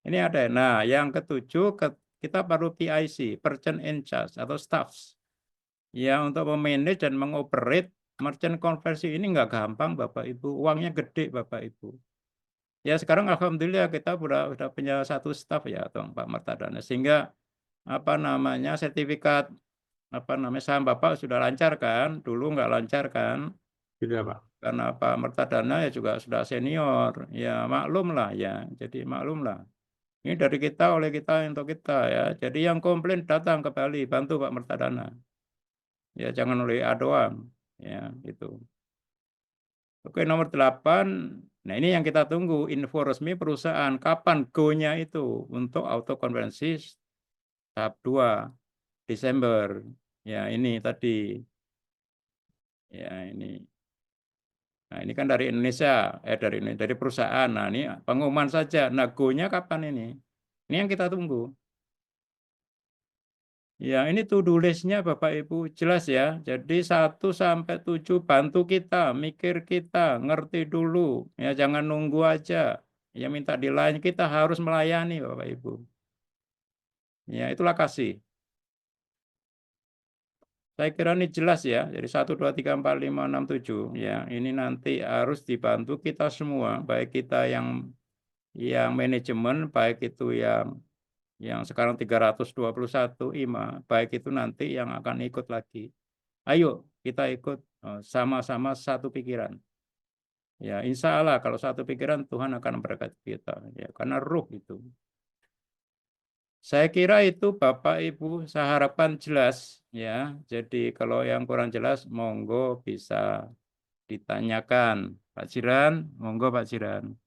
Ini ada. Nah, yang ketujuh kita perlu PIC, Merchant in Charge atau staffs. Ya untuk memanage dan mengoperate merchant konversi ini nggak gampang Bapak Ibu, uangnya gede Bapak Ibu. Ya sekarang alhamdulillah kita sudah punya 1 staff ya Pak Martadana sehingga apa namanya sertifikat apa namanya saham Bapak sudah lancar kan? Dulu nggak lancar kan? Tidak, Pak. Karena Pak Mertadana ya juga sudah senior, ya maklum lah ya. Jadi maklum lah. Ini dari kita oleh kita untuk kita ya. Jadi yang komplain datang ke Bali bantu Pak Mertadana. Ya jangan oleh A doang. Ya itu. Oke nomor 8. Nah ini yang kita tunggu info resmi perusahaan kapan go-nya itu untuk auto konversi tahap 2 Desember. Ya ini tadi. Ya ini. Nah, ini kan dari Indonesia, dari perusahaan. Nah, ini pengumuman saja. Nah, go-nya kapan ini? Ini yang kita tunggu. Ya, ini to-do list-nya Bapak Ibu jelas ya. Jadi 1 sampai 7 bantu kita, mikir kita, ngerti dulu. Ya, jangan nunggu aja. Ya, minta dilayani, kita harus melayani Bapak Ibu. Ya, itulah kasih. Saya kira ini jelas ya. Jadi 1, 2, 3, 4, 5, 6, 7. Ya, ini nanti harus dibantu kita semua, baik kita yang manajemen, baik itu yang sekarang 321 IMA, baik itu nanti yang akan ikut lagi. Ayo kita ikut sama-sama satu pikiran. Ya, insya Allah kalau satu pikiran Tuhan akan memberkati kita. Ya, karena ruh itu. Saya kira itu Bapak Ibu, saya harapkan jelas ya. Jadi kalau yang kurang jelas monggo bisa ditanyakan. Pak Jiran, monggo Pak Jiran.